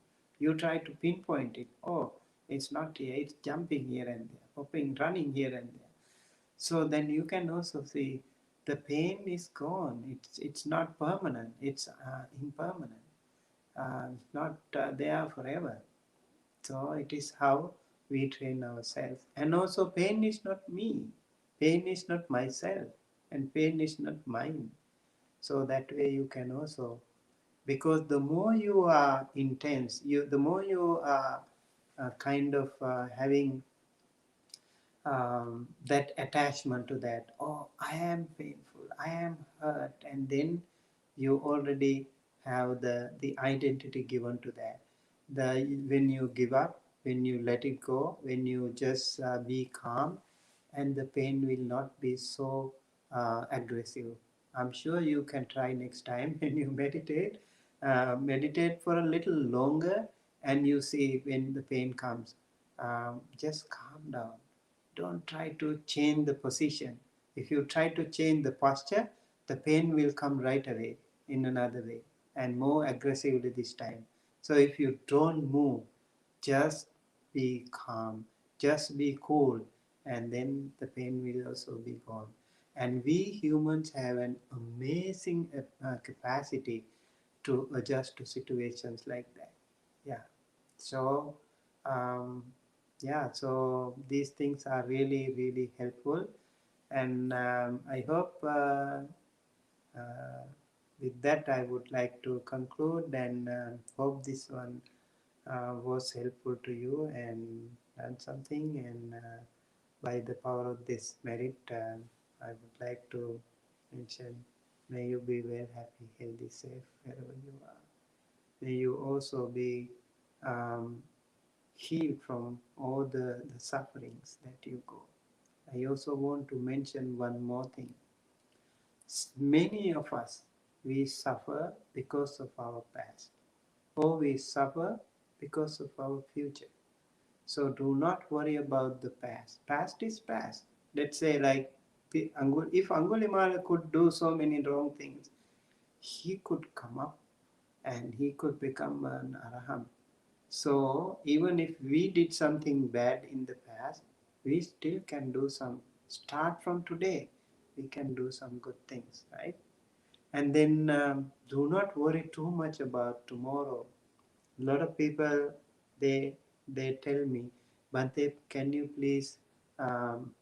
You try to pinpoint it. Oh, it's not here, it's jumping here and there, hopping, running here and there. So then you can also see the pain is gone. It's not permanent, it's impermanent. Not there forever. So it is how we train ourselves. And also, pain is not me, pain is not myself, and pain is not mine. So that way you can also, because the more you are intense, the more you are kind of having that attachment to that. Oh, I am painful, I am hurt, and then you already have the identity given to that. When you give up, when you let it go, when you just be calm, and the pain will not be so aggressive. I'm sure you can try next time when you meditate. Meditate for a little longer, and you see when the pain comes. Just calm down. Don't try to change the position. If you try to change the posture, the pain will come right away in another way, and more aggressively this time. So if you don't move, just be calm, just be cool, and then the pain will also be gone. And we humans have an amazing capacity to adjust to situations like that. Yeah. So, um, yeah, so these things are really, really helpful. And I hope uh, with that I would like to conclude, and hope this one was helpful to you and learn something. And by the power of this merit, I would like to mention, may you be well, happy, healthy, safe wherever you are. May you also be um, heal from all the sufferings that you go. I also want to mention one more thing. Many of us, we suffer because of our past, or we suffer because of our future. So do not worry about the past. Past is past. Let's say, like, if Angulimala could do so many wrong things, he could come up and he could become an arahant. So even if we did something bad in the past, we still can do some. Start from today. We can do some good things, right? And then do not worry too much about tomorrow. A lot of people, they they tell me, Bhante, can you please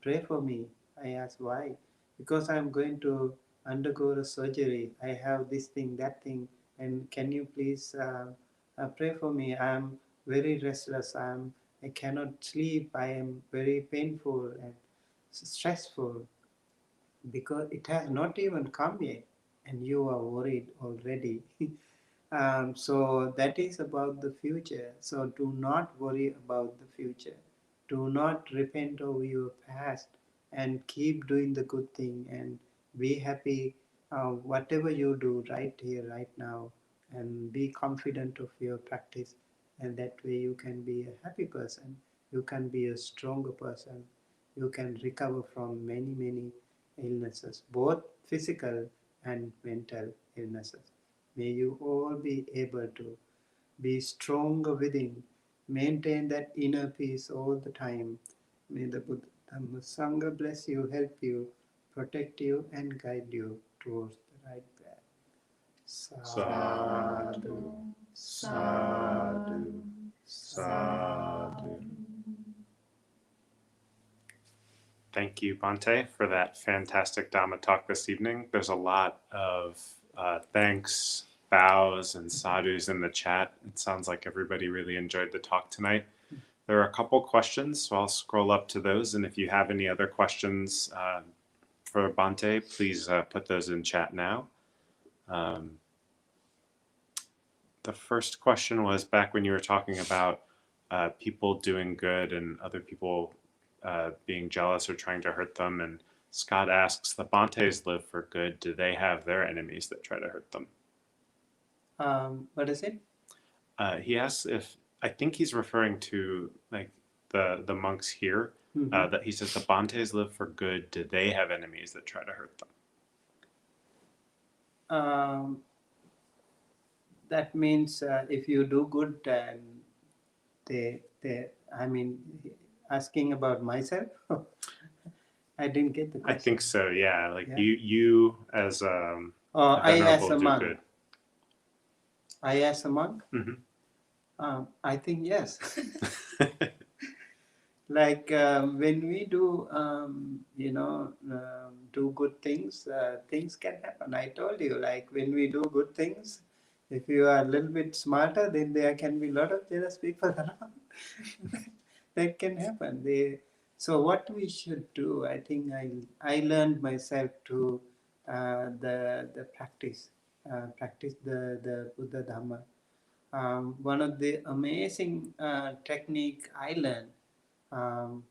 pray for me? I ask why. Because I'm going to undergo a surgery. I have this thing, that thing, and can you please pray for me? I'm very restless. I cannot sleep. I am very painful and stressful because it has not even come yet, and you are worried already. So that is about the future. So do not worry about the future. Do not repent of your past and keep doing the good thing and be happy whatever you do right here, right now, and be confident of your practice. And that way you can be a happy person. You can be a stronger person. You can recover from many, many illnesses, both physical and mental illnesses. May you all be able to be stronger within, maintain that inner peace all the time. May the Buddha Dhamma Sangha bless you, help you, protect you, and guide you towards the right path. Sadhu, sadhu, sadhu. Thank you, Bhante, for that fantastic Dhamma talk this evening. There's a lot of thanks, bows, and sadhus in the chat. It sounds like everybody really enjoyed the talk tonight. There are a couple questions, so I'll scroll up to those. And if you have any other questions for Bhante, please put those in chat now. The first question was back when you were talking about people doing good and other people being jealous or trying to hurt them. And Scott asks, the Bhantes live for good. Do they have their enemies that try to hurt them? What is it? He asks if, I think he's referring to like the monks here, that he says the Bhantes live for good. Do they have enemies that try to hurt them? That means if you do good, and I mean, asking about myself. I didn't get the question. I think so, yeah. Like Yeah. you as a I as venerable a do monk. good. I as a monk. I think yes. Like when we do, do good things, things can happen. I told you, like when we do good things, if you are a little bit smarter, then there can be a lot of jealous people around. That can happen. So what we should do, I think I learned myself to the practice, practice the Buddha Dhamma. One of the amazing technique I learned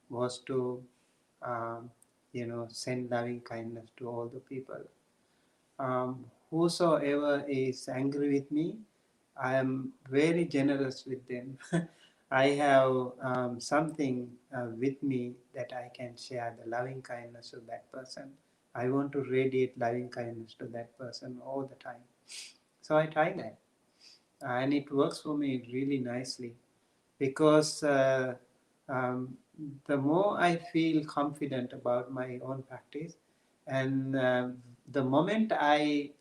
was to send loving kindness to all the people. Whosoever is angry with me, I am very generous with them. I have something with me that I can share the loving kindness to that person. I want to radiate loving kindness to that person all the time. So I try that, and it works for me really nicely, because um, the more I feel confident about my own practice, and the moment I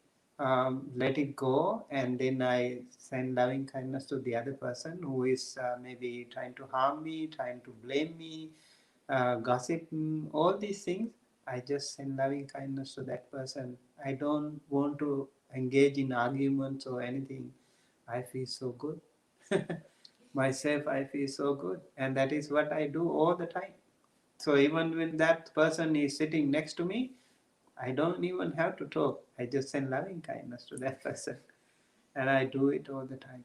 let it go, and then I send loving kindness to the other person who is maybe trying to harm me, trying to blame me, gossip, all these things, I just send loving kindness to that person. I don't want to engage in arguments or anything. I feel so good. Myself, I feel so good. And that is what I do all the time. So even when that person is sitting next to me, I don't even have to talk. I just send loving kindness to that person. And I do it all the time.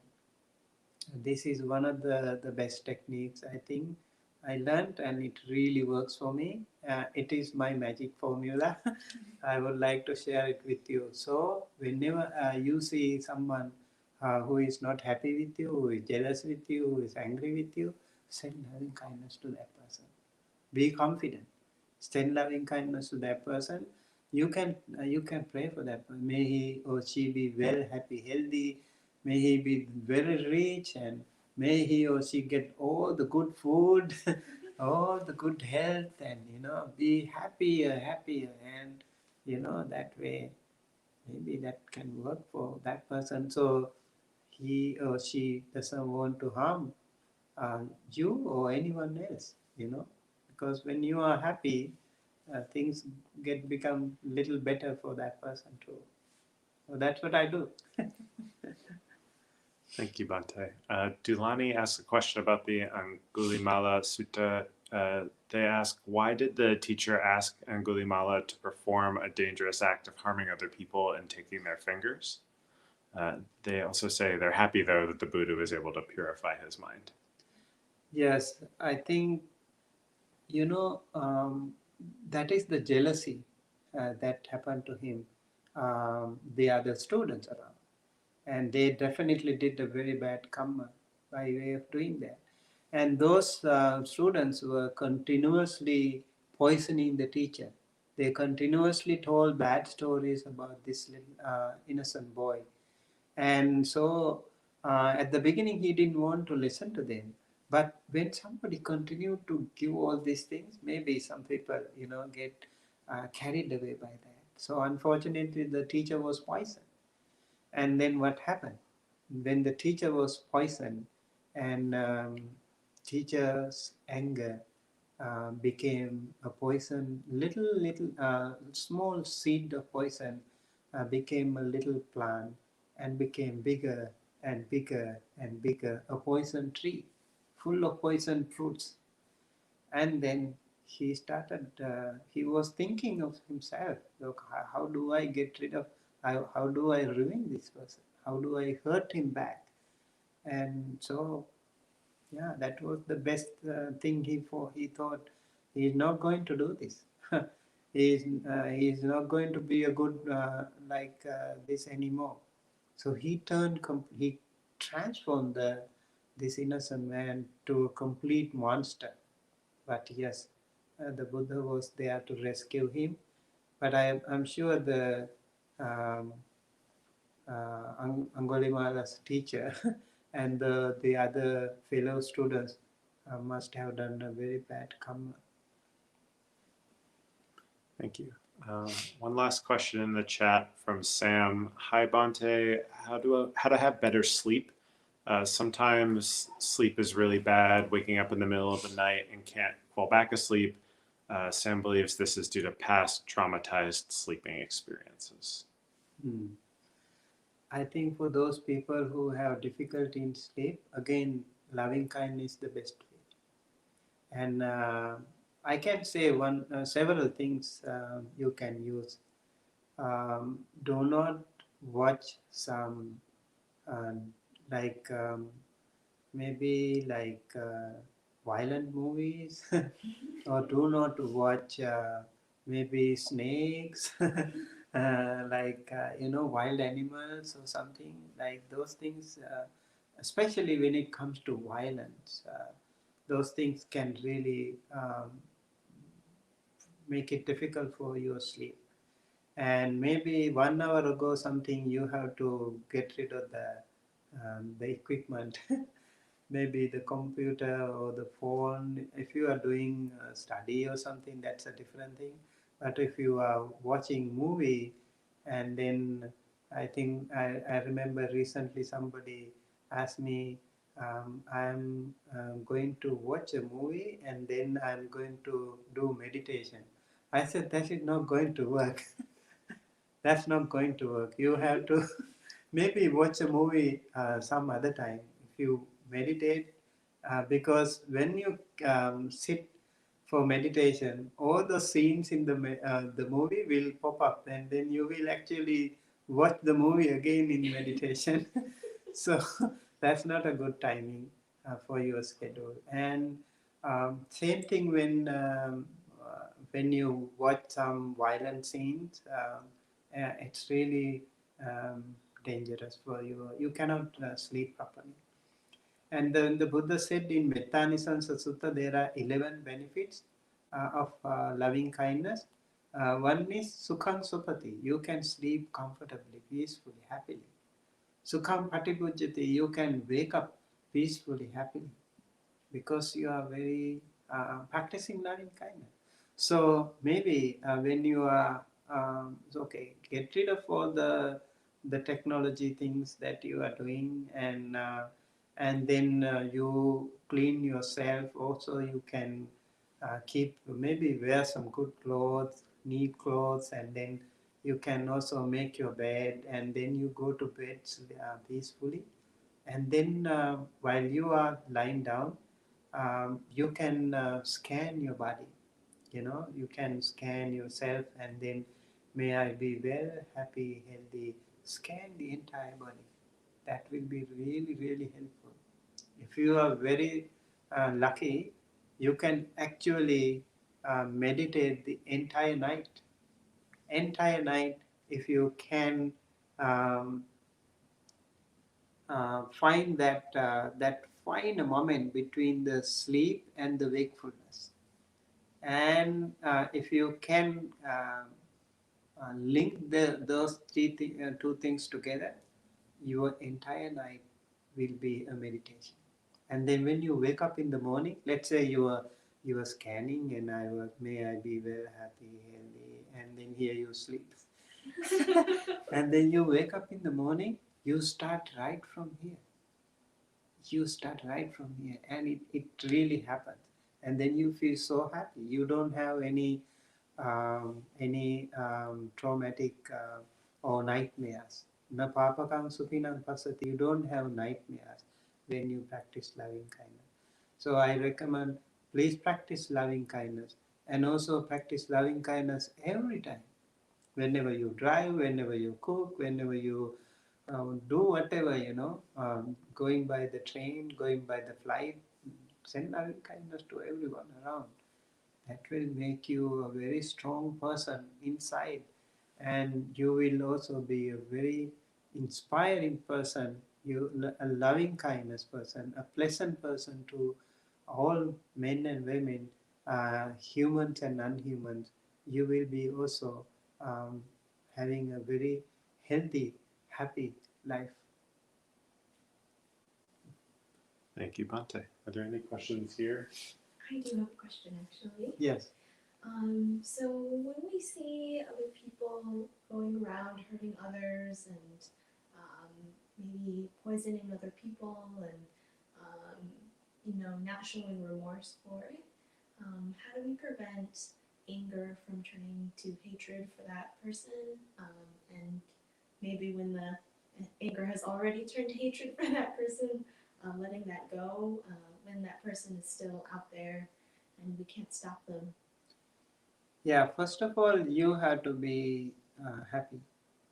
This is one of the best techniques I think I learned, and it really works for me. It is my magic formula. I would like to share it with you. So, whenever you see someone who is not happy with you, who is jealous with you, who is angry with you, send loving kindness to that person. Be confident. Send loving kindness to that person. You can pray for that person. May he or she be well, happy, healthy. May he be very rich, and may he or she get all the good food, all the good health, and be happier, happier, and that way maybe that can work for that person. So he or she doesn't want to harm you or anyone else, because when you are happy, things get become little better for that person too. So that's what I do. Thank you, Bhante. Dulani asked a question about the Angulimala Sutta. They ask, why did the teacher ask Angulimala to perform a dangerous act of harming other people and taking their fingers? They also say they're happy, though, that the Buddha was able to purify his mind. Yes, I think that is the jealousy that happened to him. The other students around, and they definitely did a very bad karma by way of doing that. And those students were continuously poisoning the teacher. They continuously told bad stories about this little innocent boy. And so at the beginning, he didn't want to listen to them. But when somebody continued to give all these things, maybe some people, get carried away by that. So unfortunately, the teacher was poisoned. And then what happened? When the teacher was poisoned, and teacher's anger became a poison, little small seed of poison became a little plant and became bigger and bigger and bigger, a poison tree full of poison fruits. And then he was thinking of himself, look, how do I get rid of, how do I ruin this person, how do I hurt him back? And so yeah, that was the best thing he thought. He is not going to do this. He is not going to be a good like this anymore. So he transformed this innocent man to a complete monster. But yes, the Buddha was there to rescue him. But I'm sure the um, Angulimala's teacher and the other fellow students must have done a very bad karma. Thank you. One last question in the chat from Sam. Hi, Bhante. How to have better sleep? Sometimes sleep is really bad, waking up in the middle of the night and can't fall back asleep. Sam believes this is due to past traumatized sleeping experiences. I think for those people who have difficulty in sleep, again, loving kindness is the best way. And I can say several things you can use. Do not watch some uh, like maybe like violent movies, or do not watch maybe snakes, like wild animals or something like those things. Especially when it comes to violence, those things can really make it difficult for your sleep. And maybe 1 hour ago something you have to get rid of the equipment. Maybe the computer or the phone. If you are doing a study or something, that's a different thing. But if you are watching movie, and then I think I remember recently somebody asked me, I'm going to watch a movie and then I'm going to do meditation. I said that is not going to work. That's not going to work. You have to maybe watch a movie some other time. If you meditate, because when you sit for meditation, all the scenes in the movie will pop up, and then you will actually watch the movie again in meditation. So that's not a good timing for your schedule. And same thing when you watch some violent scenes, it's really um, dangerous for you. You cannot sleep properly. And then the Buddha said in Mettanisansa Sutta, there are 11 benefits of loving kindness. One is Sukhang Supati. You can sleep comfortably, peacefully, happily. Sukham Patibhujyati, you can wake up peacefully, happily, because you are very practicing loving kindness. So maybe when you are okay, get rid of all the technology things that you are doing, and then you clean yourself. Also, you can keep, maybe wear some good clothes, neat clothes, and then you can also make your bed, and then you go to bed peacefully. And then while you are lying down, you can scan your body. You can scan yourself, and then, may I be well, happy, healthy. Scan the entire body. That will be really, really helpful. If you are very lucky, you can actually meditate the entire night. Entire night, if you can um, find a moment between the sleep and the wakefulness. And if you can link those two things together, your entire night will be a meditation. And then when you wake up in the morning, let's say you are scanning, and I was, may I be well, happy, healthy, and then here you sleep. And then you wake up in the morning, you start right from here. You start right from here, and it really happens. And then you feel so happy. You don't have any traumatic or nightmares. Na papakam supinam pasati. You don't have nightmares when you practice loving kindness. So I recommend, please practice loving kindness, and also practice loving kindness every time. Whenever you drive, whenever you cook, whenever you do whatever, going by the train, going by the flight, send loving kindness to everyone around. That will make you a very strong person inside, and you will also be a very inspiring person, a loving kindness person, a pleasant person to all men and women, humans and unhumans. You will be also um, having a very healthy, happy life. Thank you, Bhante. Are there any questions here? I do have a question actually. Yes. So when we see other people going around hurting others and maybe poisoning other people and not showing remorse for it, how do we prevent anger from turning to hatred for that person? And maybe when the anger has already turned to hatred for that person, letting that go when that person is still out there and we can't stop them. Yeah, first of all, you have to be happy.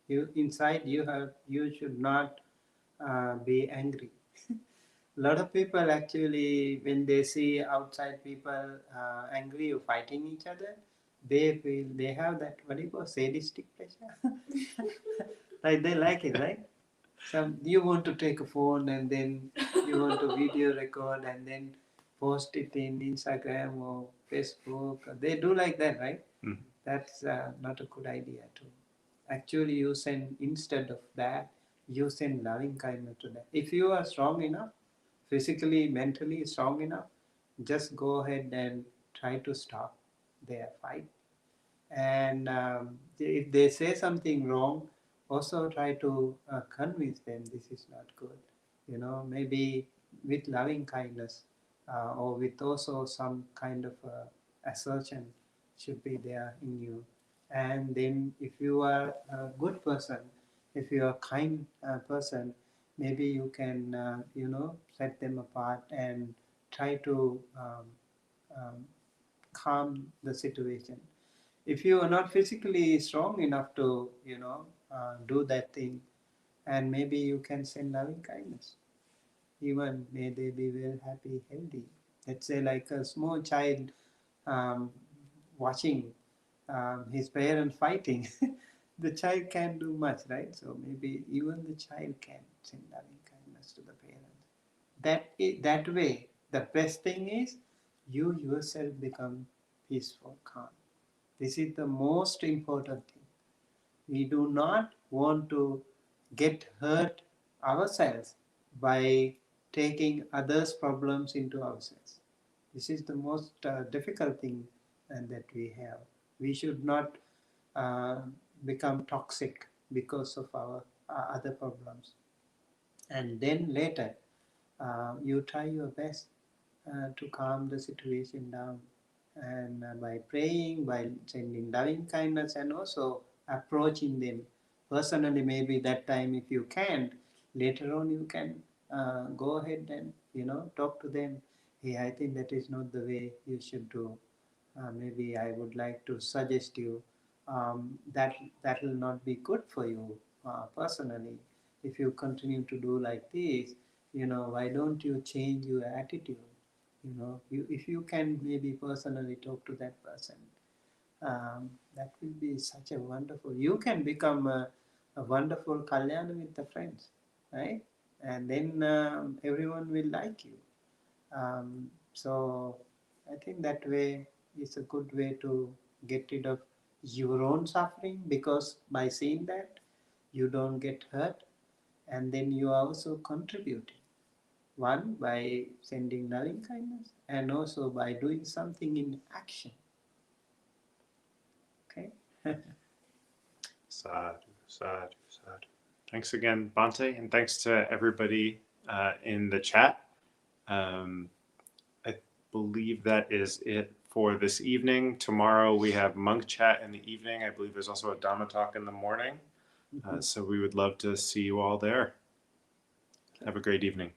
You should not be angry. A lot of people actually, when they see outside people angry or fighting each other, they feel they have that, what do you call, sadistic pleasure. Like, they like it, right? You want to take a phone, and then you want to video record, and then post it in Instagram or Facebook. They do like that, right? Mm. That's not a good idea too. Actually, you send, instead of that, you send loving kindness to them. If you are strong enough, physically, mentally strong enough, just go ahead and try to stop their fight. And if they say something wrong, also try to convince them this is not good. Maybe with loving kindness, or with also some kind of assertion should be there in you. And then if you are a good person, if you are a kind person, maybe you can set them apart and try to um, calm the situation. If you are not physically strong enough to do that thing, and maybe you can send loving kindness. even may they be well, happy, healthy. Let's say like a small child um, watching his parents fighting. The child can't do much, right? So maybe even the child can send loving kindness to the parents. That way, the best thing is you yourself become peaceful, calm. This is the most important thing. We do not want to get hurt ourselves by taking others' problems into ourselves. This is the most difficult thing that we have. We should not uh, become toxic because of our other problems. And then later, you try your best to calm the situation down. And by praying, by sending loving kindness, and also approaching them personally, maybe that time if you can't, later on you can go ahead and talk to them. Hey, I think that is not the way you should do. Maybe I would like to suggest you that will not be good for you personally. If you continue to do like this, why don't you change your attitude? If you can maybe personally talk to that person, that will be such a wonderful. You can become a wonderful kalyana with the friends, right? And then everyone will like you. So I think that way is a good way to get rid of your own suffering, because by saying that you don't get hurt, and then you are also contributing. One, by sending loving kindness, and also by doing something in action. Okay. Sadhu, sadhu, sadhu. Thanks again, Bhante, and thanks to everybody in the chat. I believe that is it for this evening. Tomorrow we have monk chat in the evening. I believe there's also a Dhamma talk in the morning. So we would love to see you all there. Have a great evening.